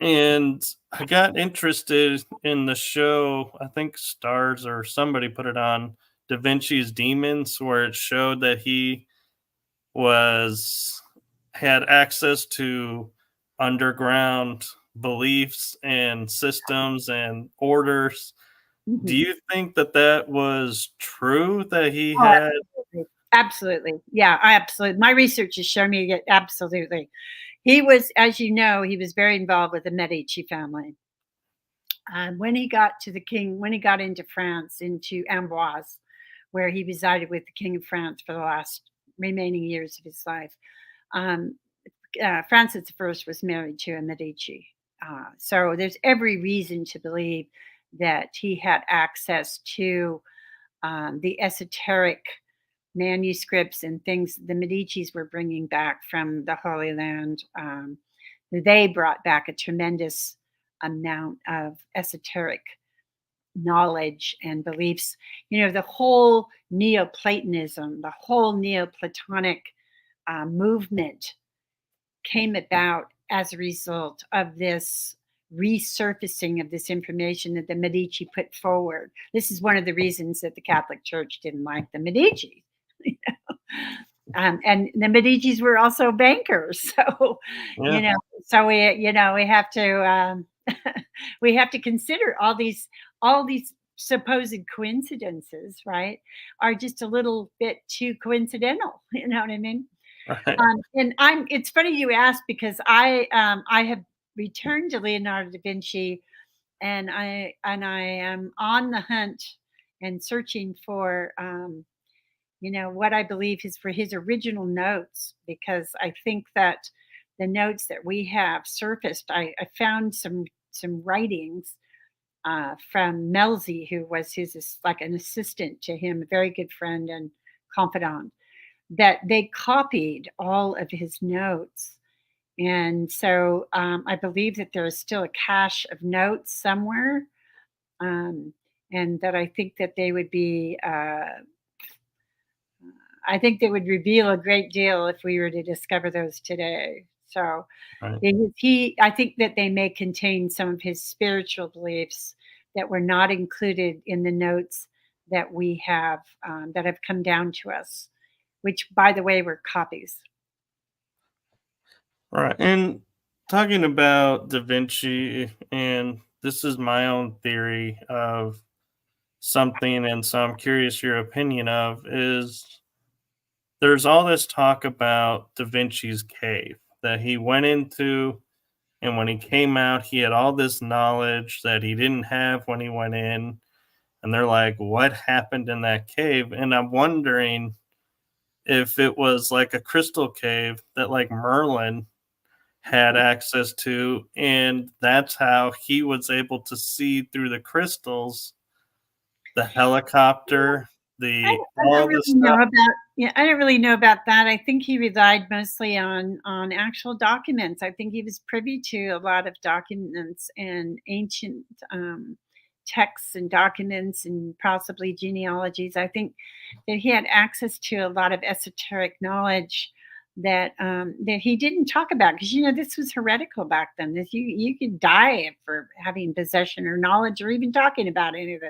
And I got interested in the show, I think Stars or somebody put it on, Da Vinci's Demons, where it showed that he had access to underground beliefs and systems and orders. Mm-hmm. Do you think that was true, that he Oh, had? absolutely. Yeah, absolutely. My research has shown me that absolutely. He was, as you know, he was very involved with the Medici family. When he got into France, into Amboise, where he resided with the King of France for the last remaining years of his life, Francis I was married to a Medici. So there's every reason to believe that he had access to the esoteric manuscripts and things the Medicis were bringing back from the Holy Land. They brought back a tremendous amount of esoteric knowledge and beliefs. The whole Neoplatonism, the whole Neoplatonic movement came about as a result of this resurfacing of this information that the Medici put forward. This is one of the reasons that the Catholic Church didn't like the Medici. And the Medicis were also bankers, so Yeah. so we have to we have to consider all these supposed coincidences, right, are just a little bit too coincidental. You know what I mean? Right. And it's funny you asked because I have returned to Leonardo da Vinci, and I am on the hunt and searching for what I believe is for his original notes, because I think that the notes that we have surfaced, I found some writings from Melzi, who was like an assistant to him, a very good friend and confidant, that they copied all of his notes. And so I believe that there is still a cache of notes somewhere, um, and that I think that they would be. I think they would reveal a great deal if we were to discover those today. So Right. I think that they may contain some of his spiritual beliefs that were not included in the notes that we have, that have come down to us, which, by the way, were copies. Right. And talking about Da Vinci, and this is my own theory of something, and so I'm curious your opinion of, is there's all this talk about Da Vinci's cave that he went into, and when he came out, he had all this knowledge that he didn't have when he went in. And they're like, what happened in that cave? And I'm wondering if it was like a crystal cave that like Merlin had access to, and that's how he was able to see through the crystals, the helicopter, the I don't all really the know stuff. about yeah, I don't really know about that. I think he relied mostly on actual documents. I think he was privy to a lot of documents and ancient texts and documents and possibly genealogies. I think that he had access to a lot of esoteric knowledge that he didn't talk about, because this was heretical back then. This you could die for having possession or knowledge or even talking about any of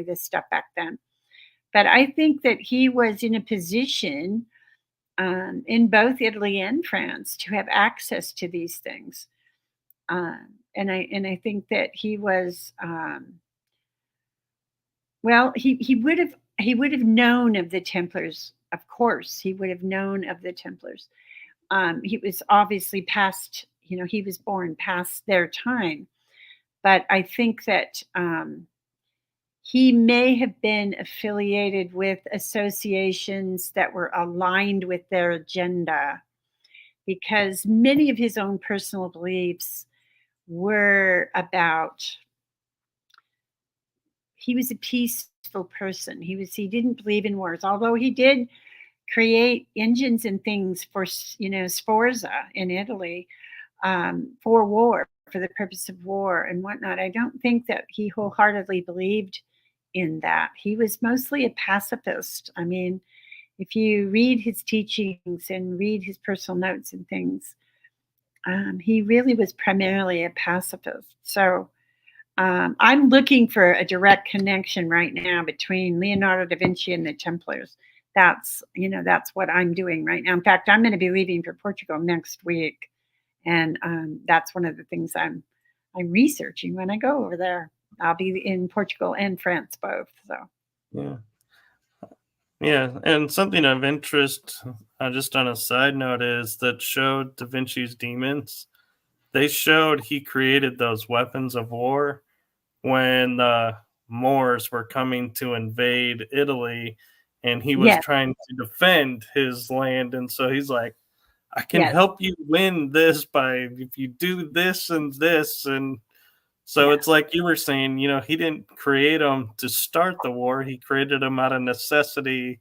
this stuff back then. But I think that he was in a position, in both Italy and France, to have access to these things. And I think that he was, well, he would have known of the Templars. Of course, he would have known of the Templars. He was obviously past. He was born past their time. But I think that he may have been affiliated with associations that were aligned with their agenda, because many of his own personal beliefs were about, he was a peaceful person. He didn't believe in wars, although he did create engines and things for Sforza in Italy, for war, for the purpose of war and whatnot. I don't think that he wholeheartedly believed in that. He was mostly a pacifist. I mean, if you read his teachings and read his personal notes and things, he really was primarily a pacifist. So I'm looking for a direct connection right now between Leonardo da Vinci and the Templars. That's what I'm doing right now. In fact, I'm going to be leaving for Portugal next week, and that's one of the things I'm researching when I go over there. I'll be in Portugal and France both. So Yeah. Yeah. And something of interest, just on a side note, is that showed Da Vinci's demons. They showed he created those weapons of war when the Moors were coming to invade Italy, and he was yes, trying to defend his land. And so he's like, I can yes, help you win this by if you do this and this. And so yeah, it's like you were saying, he didn't create them to start the war, he created them out of necessity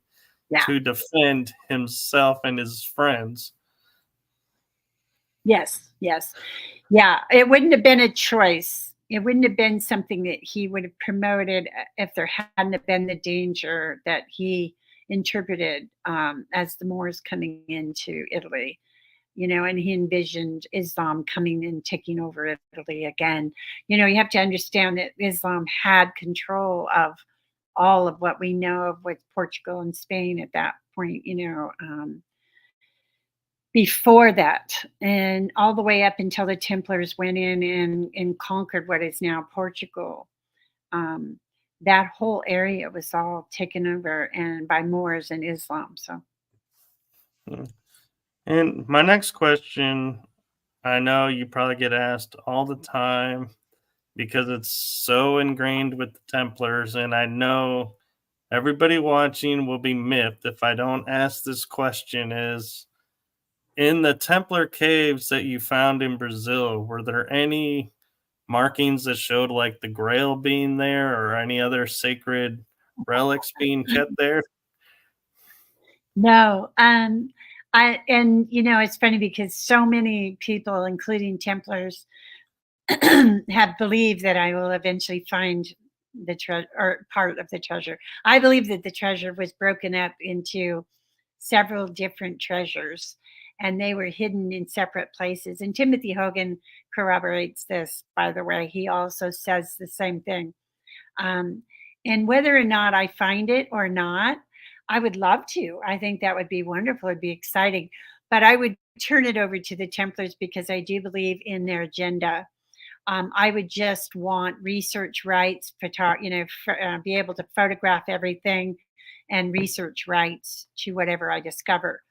yeah, to defend himself and his friends. yes, yes. Yeah, it wouldn't have been a choice. It wouldn't have been something that he would have promoted if there hadn't have been the danger that he interpreted, as the Moors coming into Italy. And he envisioned Islam coming and taking over Italy again. You have to understand that Islam had control of all of what we know of with Portugal and Spain at that point. before that, and all the way up until the Templars went in and conquered what is now Portugal. Um, that whole area was all taken over and by Moors and Islam. So Mm. And my next question, I know you probably get asked all the time because it's so ingrained with the Templars, and I know everybody watching will be miffed if I don't ask this question is in the Templar caves that you found in Brazil, were there any markings that showed like the Grail being there or any other sacred relics being kept there? no, I and it's funny because so many people, including Templars, have believed that I will eventually find the treasure or part of the treasure. I believe that the treasure was broken up into several different treasures and they were hidden in separate places. And Timothy Hogan corroborates this, by the way. He also says the same thing. Um, and whether or not I find it or not, I would love to. I think that would be wonderful. It'd be exciting. But I would turn it over to the Templars because I do believe in their agenda. I would just want research rights, be able to photograph everything and research rights to whatever I discover.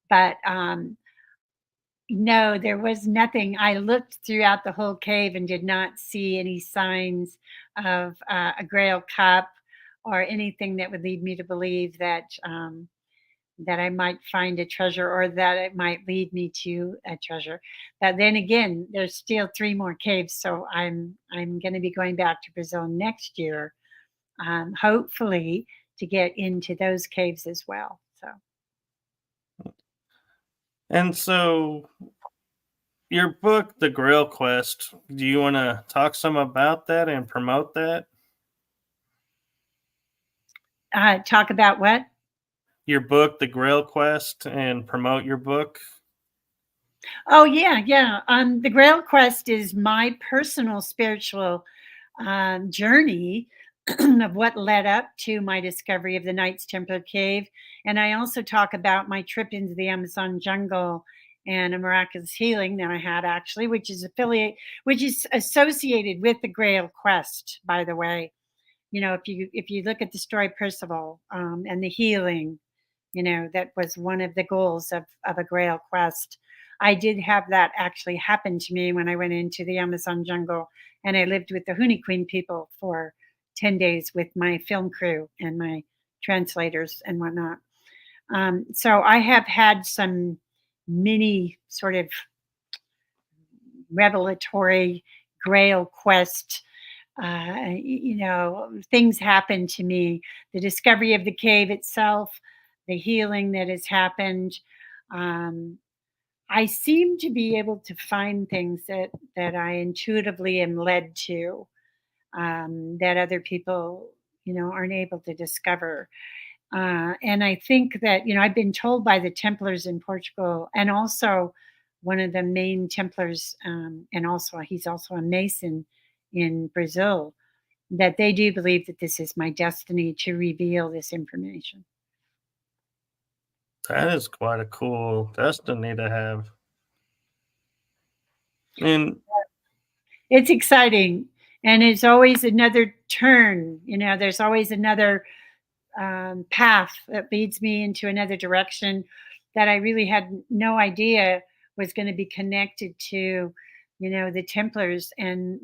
But no, there was nothing. I looked throughout the whole cave and did not see any signs of a Grail cup or anything that would lead me to believe that I might find a treasure or that it might lead me to a treasure. But then again, there's still 3 more caves, so I'm going to be going back to Brazil next year, hopefully to get into those caves as well. So And so your book, The Grail Quest, do you want to talk some about that and promote that? talk about what? Your book, The Grail Quest, and promote your book? Oh yeah, yeah. The Grail Quest is my personal spiritual journey of what led up to my discovery of the Knights Templar Cave, and I also talk about my trip into the Amazon jungle and a miraculous healing that I had actually, which is associated with the Grail Quest. By the way, if you look at the story of Percival and the healing, that was one of the goals of a Grail Quest. I did have that actually happen to me when I went into the Amazon jungle and I lived with the Huni Queen people for 10 days with my film crew and my translators and whatnot. So I have had some mini sort of revelatory Grail Quest things happen to me. The discovery of the cave itself, the healing that has happened. Um, I seem to be able to find things that I intuitively am led to that other people, aren't able to discover. And I think that, I've been told by the Templars in Portugal and also one of the main Templars, and also he's also a Mason in Brazil, that they do believe that this is my destiny to reveal this information. That is quite a cool destiny to have. And It's exciting. And it's always another turn. There's always another path that leads me into another direction that I really had no idea was going to be connected to, the Templars. And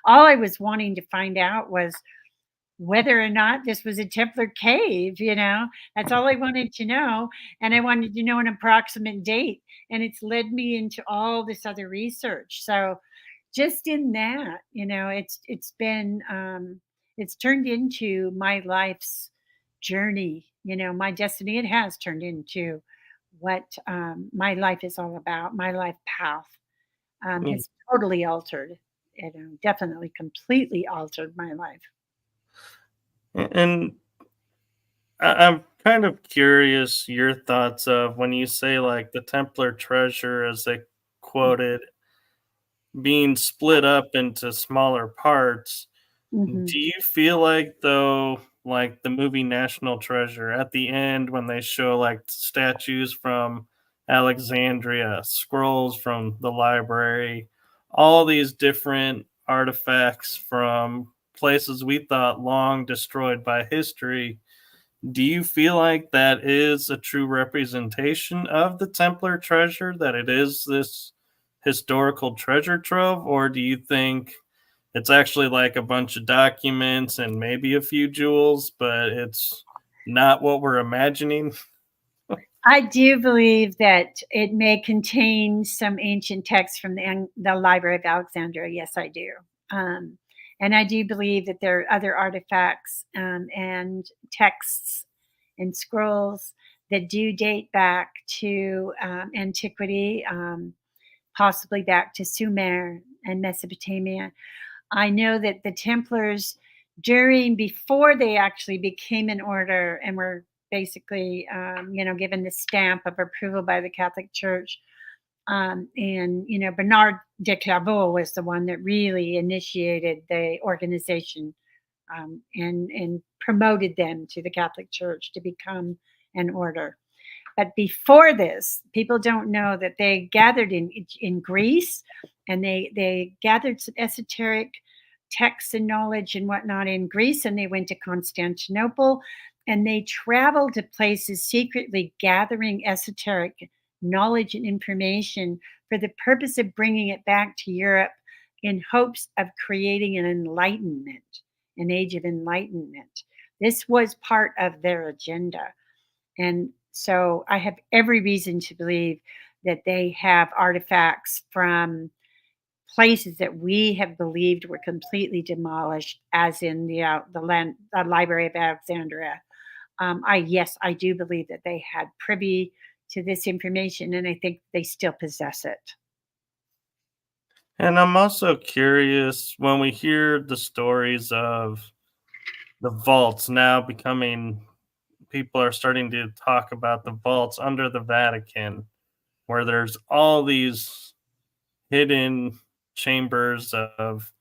all I was wanting to find out was whether or not this was a Templar cave, that's all I wanted to know. And I wanted to know an approximate date. And it's led me into all this other research. So just in that, it's turned into my life's journey, my destiny. It has turned into what my life is all about. My life path mm, has totally altered, definitely completely altered my life. and I'm kind of curious your thoughts of when you say like the Templar treasure, as they quoted, being split up into smaller parts. Mhm. Do you feel like though, like the movie National Treasure, at the end when they show like statues from Alexandria, scrolls from the library, all these different artifacts from places we thought long destroyed by history. Do you feel like that is a true representation of the Templar treasure, that it is this historical treasure trove, or do you think it's actually like a bunch of documents and maybe a few jewels, but it's not what we're imagining? I do believe that it may contain some ancient texts from the Library of Alexandria. Yes, I do. Um, and I do believe that there are other artifacts and texts and scrolls that do date back to antiquity, possibly back to Sumer and Mesopotamia. I know that the Templars, before they actually became an order and were basically, given the stamp of approval by the Catholic Church, and Bernard de Clairvaux was the one that really initiated the organization, and promoted them to the Catholic Church to become an order. But before this, people don't know that they gathered in Greece, and they gathered some esoteric texts and knowledge and whatnot in Greece, and they went to Constantinople, and they traveled to places secretly gathering esoteric knowledge and information for the purpose of bringing it back to Europe in hopes of creating an age of enlightenment. This was part of their agenda. And so I have every reason to believe that they have artifacts from places that we have believed were completely demolished, as in the Library of Alexandria. I do believe that they had privy to this information, and I think they still possess it. And I'm also curious, when we hear the stories of the vaults now becoming, people are starting to talk about the vaults under the Vatican, where there's all these hidden chambers of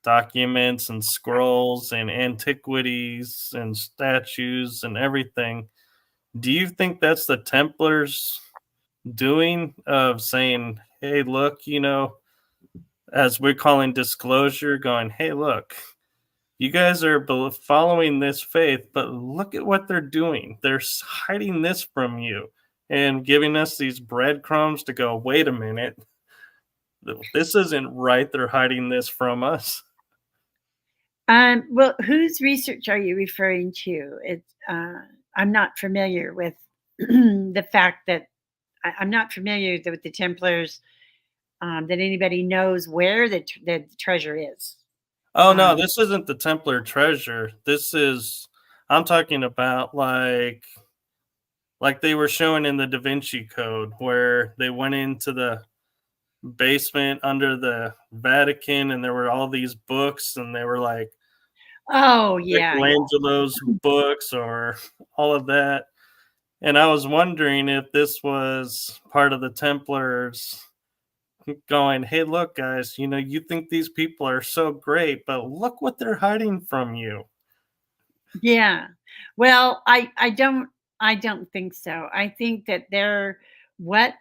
documents and scrolls and antiquities and statues and everything. Do you think that's the Templars doing, of saying, hey, look, as we're calling disclosure, going, hey, look, you guys are following this faith, but look at what they're doing. They're hiding this from you and giving us these breadcrumbs to go, wait a minute, this isn't right. They're hiding this from us. Well, whose research are you referring to? I'm not familiar with the fact that I'm not familiar with the Templars, that anybody knows where the treasure is. Oh no, Um, this isn't the Templar treasure. I'm talking about like they were showing in the Da Vinci Code, where they went into the basement under the Vatican and there were all these books, and they were like oh yeah, yeah. Michelangelo's books or all of that. And I was wondering if this was part of the Templars going, hey, look, guys, you think these people are so great, but look what they're hiding from you. Yeah. Well, I don't think so. I think that what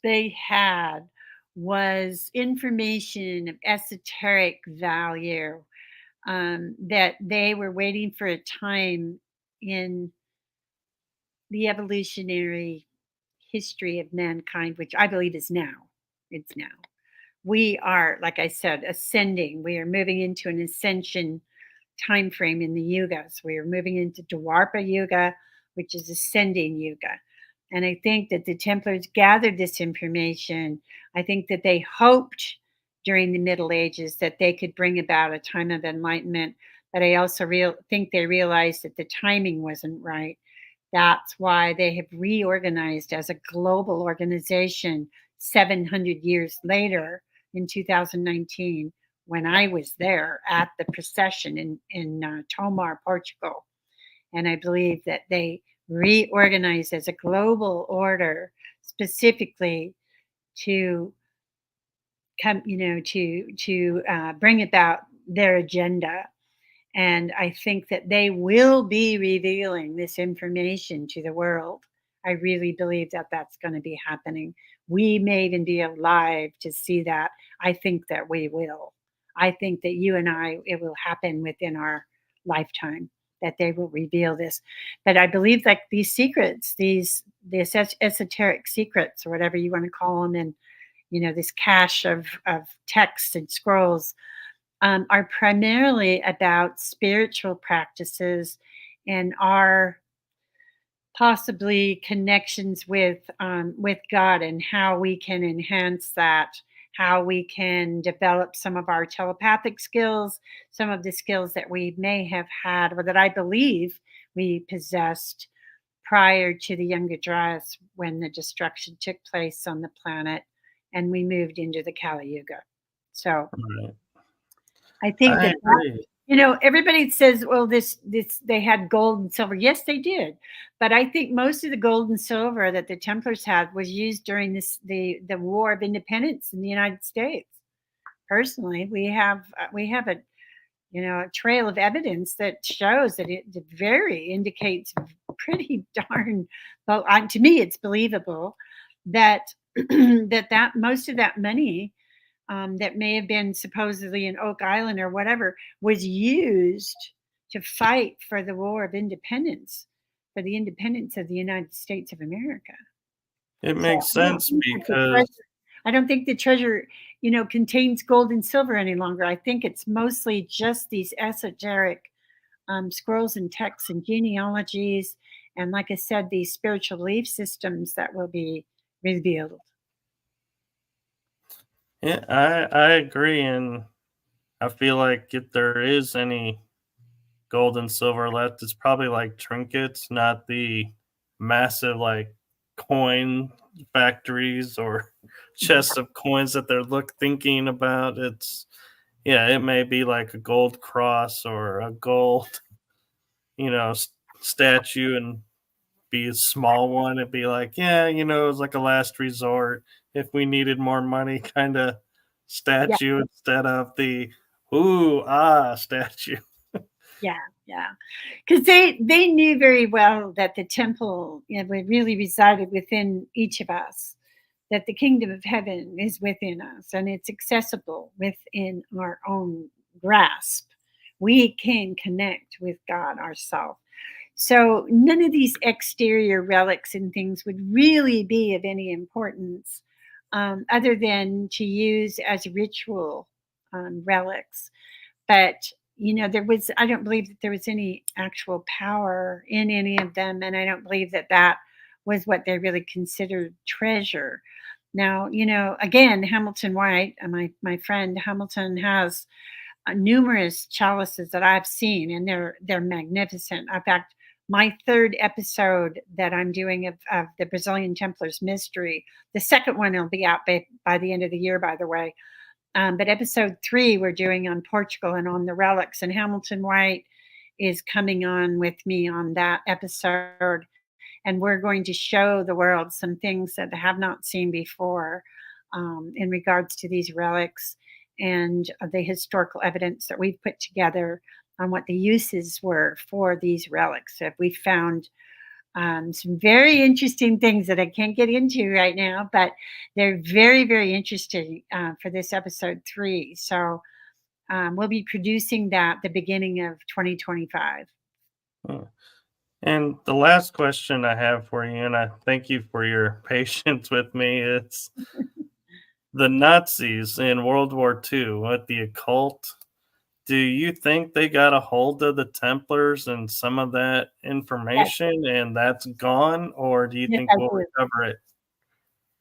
they had was information of esoteric value, that they were waiting for a time in the evolutionary history of mankind, which I believe is now. It's now. We are, like I said, ascending. We are moving into an ascension time frame in the yugas. We are moving into Dwarpa Yuga, which is ascending yuga. And I think that the Templars gathered this information. I think that they hoped during the Middle Ages that they could bring about a time of enlightenment. But I also think they realized that the timing wasn't right. That's why they have reorganized as a global organization 700 years later in 2019, when I was there at the procession in Tomar, Portugal. And I believe that they reorganized as a global order specifically to bring about their agenda. And I think that they will be revealing this information to the world. I really believe that that's going to be happening. We may even be alive to see that. I think that we will. I think that you and I, it will happen within our lifetime, that they will reveal this. But I believe that these secrets, these esoteric secrets, or whatever you want to call them, and this cache of texts and scrolls, are primarily about spiritual practices and our possibly connections with God, and how we can enhance that, how we can develop some of our telepathic skills, some of the skills that we may have had, or that I believe we possessed prior to the Younger Dryas, when the destruction took place on the planet and we moved into the Kali Yuga. So Right. I think I that agree. everybody says, well, this they had gold and silver. Yes, they did. But I think most of the gold and silver that the Templars had was used during the War of Independence in the United States. Personally, we have a trail of evidence that shows that it very indicates pretty darn, well, to me it's believable that that most of that money, that may have been supposedly in Oak Island or whatever, was used to fight for the War of Independence, for the independence of the United States of America. It So makes sense because I don't think the treasure, contains gold and silver any longer. I think it's mostly just these esoteric scrolls and texts and genealogies, and like I said, these spiritual belief systems that will be revealed. yeah, I agree, and I feel like if there is any gold and silver left, it's probably like trinkets, not the massive like coin factories or chests of coins that they're thinking about. It's yeah, it may be like a gold cross or a gold, statue, and be a small one. It'd be like, yeah, it was like a last resort if we needed more money kind of Yeah. statue instead of the statue. Yeah, yeah, because they knew very well that the temple, really resided within each of us, that the kingdom of heaven is within us, and it's accessible within our own grasp. We can connect with God ourselves. So none of these exterior relics and things would really be of any importance, other than to use as ritual relics. But I don't believe that there was any actual power in any of them, and I don't believe that that was what they really considered treasure. Now, again, Hamilton White, my friend Hamilton, has numerous chalices that I've seen, and they're magnificent. In fact, my third episode that I'm doing of the Brazilian Templars Mystery, the second one will be out by the end of the year, by the way. But episode 3 we're doing on Portugal and on the relics, and Hamilton White is coming on with me on that episode, and we're going to show the world some things that they have not seen before, in regards to these relics, and the historical evidence that we've put together on what the uses were for these relics. That we found some very interesting things that I can't get into right now, but they're very, very interesting for this episode 3. So we'll be producing that the beginning of 2025. Hmm. And the last question I have for you, and I thank you for your patience with me, it's the Nazis in World War II with the occult. Do you think they got a hold of the Templars and some of that Yes, information and that's gone, or do you yes, think I we'll do. recover it?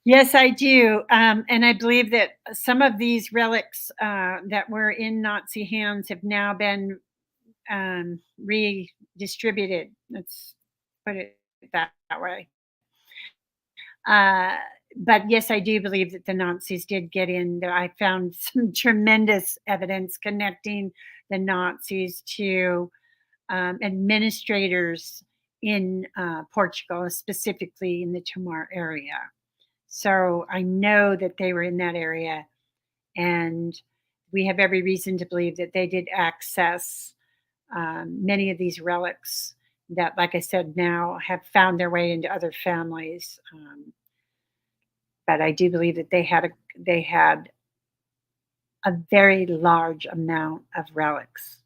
Yes, I do. And I believe that some of these relics that were in Nazi hands have now been redistributed. Let's put it that way. Uh, but yes, I do believe that the Nazis did get in there. I found some tremendous evidence connecting the Nazis to administrators in Portugal, specifically in the Tomar area. So I know that they were in that area, and we have every reason to believe that they did access many of these relics that, like I said, now have found their way into other families. But I do believe that they had a very large amount of relics.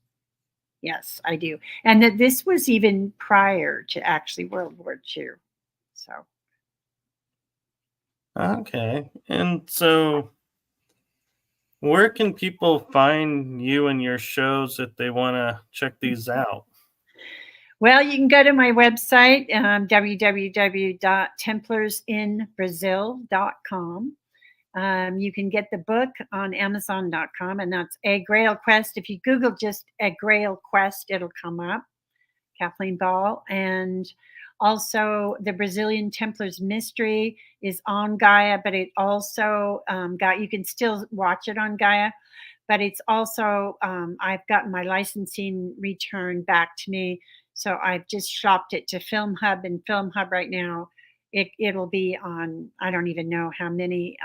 Yes, I do. And that this was even prior to actually World War II. So, Okay. And so, where can people find you and your shows if they want to check these out? well, you can go to my website, www.templarsinbrazil.com. You can get the book on Amazon.com, and that's A Grail Quest. If you Google just A Grail Quest, it'll come up. Kathleen Ball. And also, the Brazilian Templars Mystery is on Gaia, but it also got, you can still watch it on Gaia, but it's also, I've gotten my licensing returned back to me. So I've just shopped it to Film Hub, and Film Hub right now, it'll be on, I don't even know how many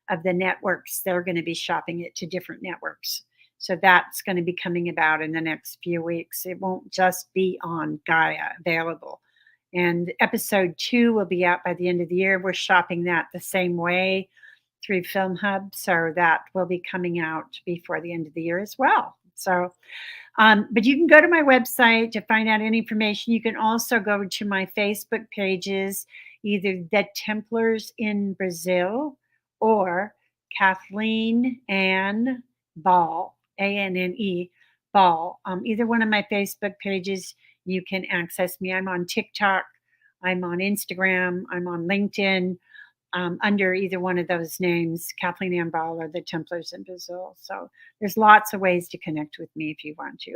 of the networks. They're going to be shopping it to different networks. So that's going to be coming about in the next few weeks. It won't just be on Gaia available. And episode 2 will be out by the end of the year. We're shopping that the same way through Film Hub. So that will be coming out before the end of the year as well. So, but you can go to my website to find out any information. You can also go to my Facebook pages, either the Templars in Brazil or Kathleen Ann Ball, ANNE Ball. Either one of my Facebook pages, you can access me. I'm on TikTok, I'm on Instagram, I'm on LinkedIn, under either one of those names, Kathleen Ann Ball or the Templars in Brazil. So there's lots of ways to connect with me if you want to.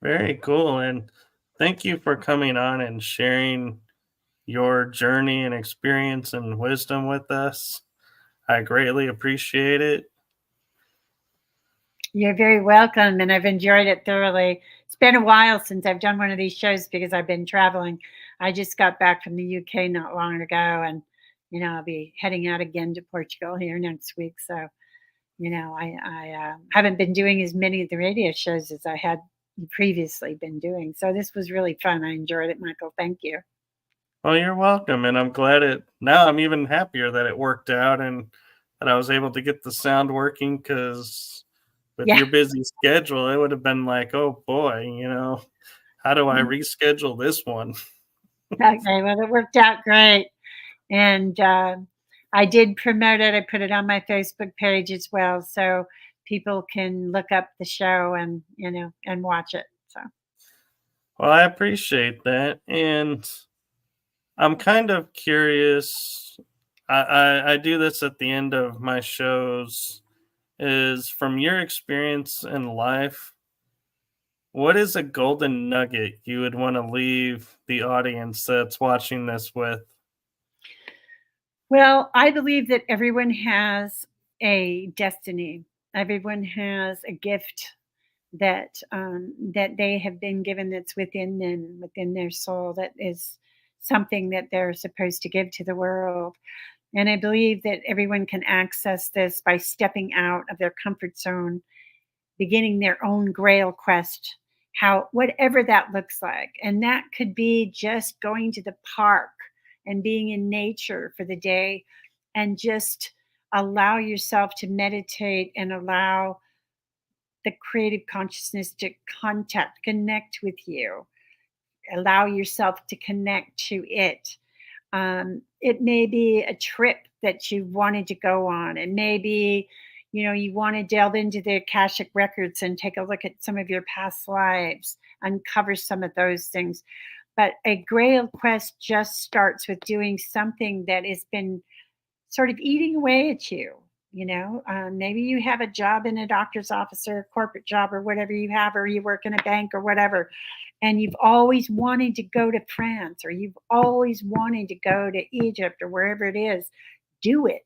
Very cool. And thank you for coming on and sharing your journey and experience and wisdom with us. I greatly appreciate it. You're very welcome, and I've enjoyed it thoroughly. It's been a while since I've done one of these shows because I've been traveling. I just got back from the UK not long ago, and I'll be heading out again to Portugal here next week. So, I haven't been doing as many of the radio shows as I had previously been doing. So this was really fun. I enjoyed it, Michael. Thank you. Well, you're welcome. And I'm glad now I'm even happier that it worked out and that I was able to get the sound working because with Yeah. your busy schedule, it would have been like, oh boy, how do I reschedule this one? Okay. Well, it worked out great. And I did promote it. I put it on my Facebook page as well, so people can look up the show and and watch it. So Well, I appreciate that. And I'm kind of curious. I do this at the end of my shows. Is from your experience in life, what is a golden nugget you would want to leave the audience that's watching this with? well, I believe that everyone has a destiny. Everyone has a gift that they have been given, that's within them, within their soul, that is something that they're supposed to give to the world. And I believe that everyone can access this by stepping out of their comfort zone, beginning their own Grail Quest, how whatever that looks like. And that could be just going to the park and being in nature for the day, and just allow yourself to meditate and allow the creative consciousness to connect with you. Allow yourself to connect to it. It may be a trip that you wanted to go on. It may be, you want to delve into the Akashic records and take a look at some of your past lives, uncover some of those things. But a Grail Quest just starts with doing something that has been sort of eating away at you. Maybe you have a job in a doctor's office or a corporate job or whatever you have, or you work in a bank or whatever, and you've always wanted to go to France, or you've always wanted to go to Egypt or wherever it is. Do it.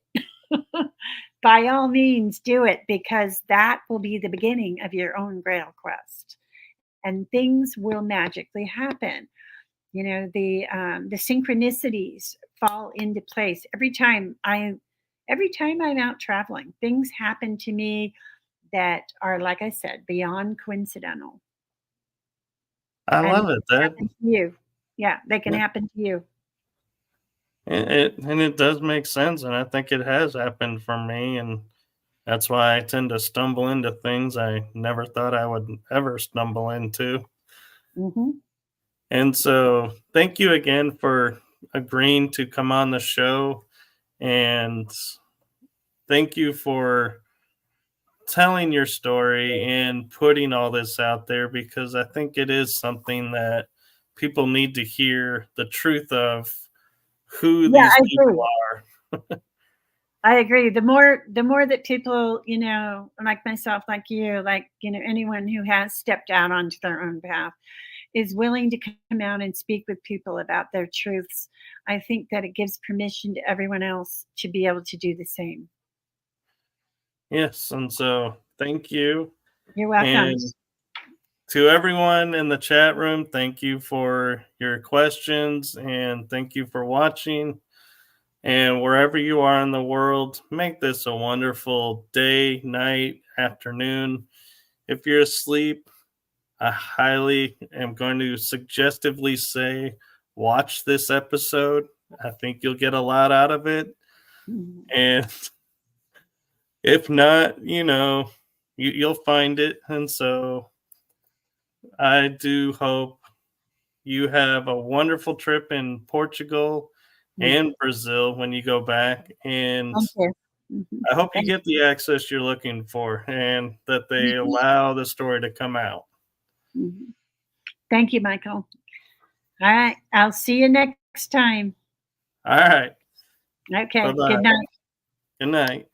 By all means, do it, because that will be the beginning of your own Grail Quest, and things will magically happen. The synchronicities fall into place every time I'm out traveling. Things happen to me that are, like I said, beyond coincidental. I and love it. That happen to you. Yeah, they can yeah, happen to you. it does make sense, and I think it has happened for me, and that's why I tend to stumble into things I never thought I would ever stumble into. Hmm. And so, thank you again for agreeing to come on the show, and thank you for telling your story and putting all this out there because I think it is something that people need to hear the truth of who Yeah, these I people agree. are. I agree. The more that people, like myself, like you, like, anyone who has stepped out onto their own path is willing to come out and speak with people about their truths, I think that it gives permission to everyone else to be able to do the same. Yes, and so thank you. You're welcome. And to everyone in the chat room, thank you for your questions and thank you for watching. And wherever you are in the world, make this a wonderful day, night, afternoon. If you're asleep, I highly am going to suggestively say, watch this episode. I think you'll get a lot out of it. Mhm. And if not, you'll find it. And so I do hope you have a wonderful trip in Portugal Mhm. and Brazil when you go back. And Thank you. Mhm. I hope you Thank get the access you're looking for and that they you. allow the story to come out. Mhm. Thank you, Michael. All right. I'll see you next time. All right. Bye Okay. bye. Good night. Good night.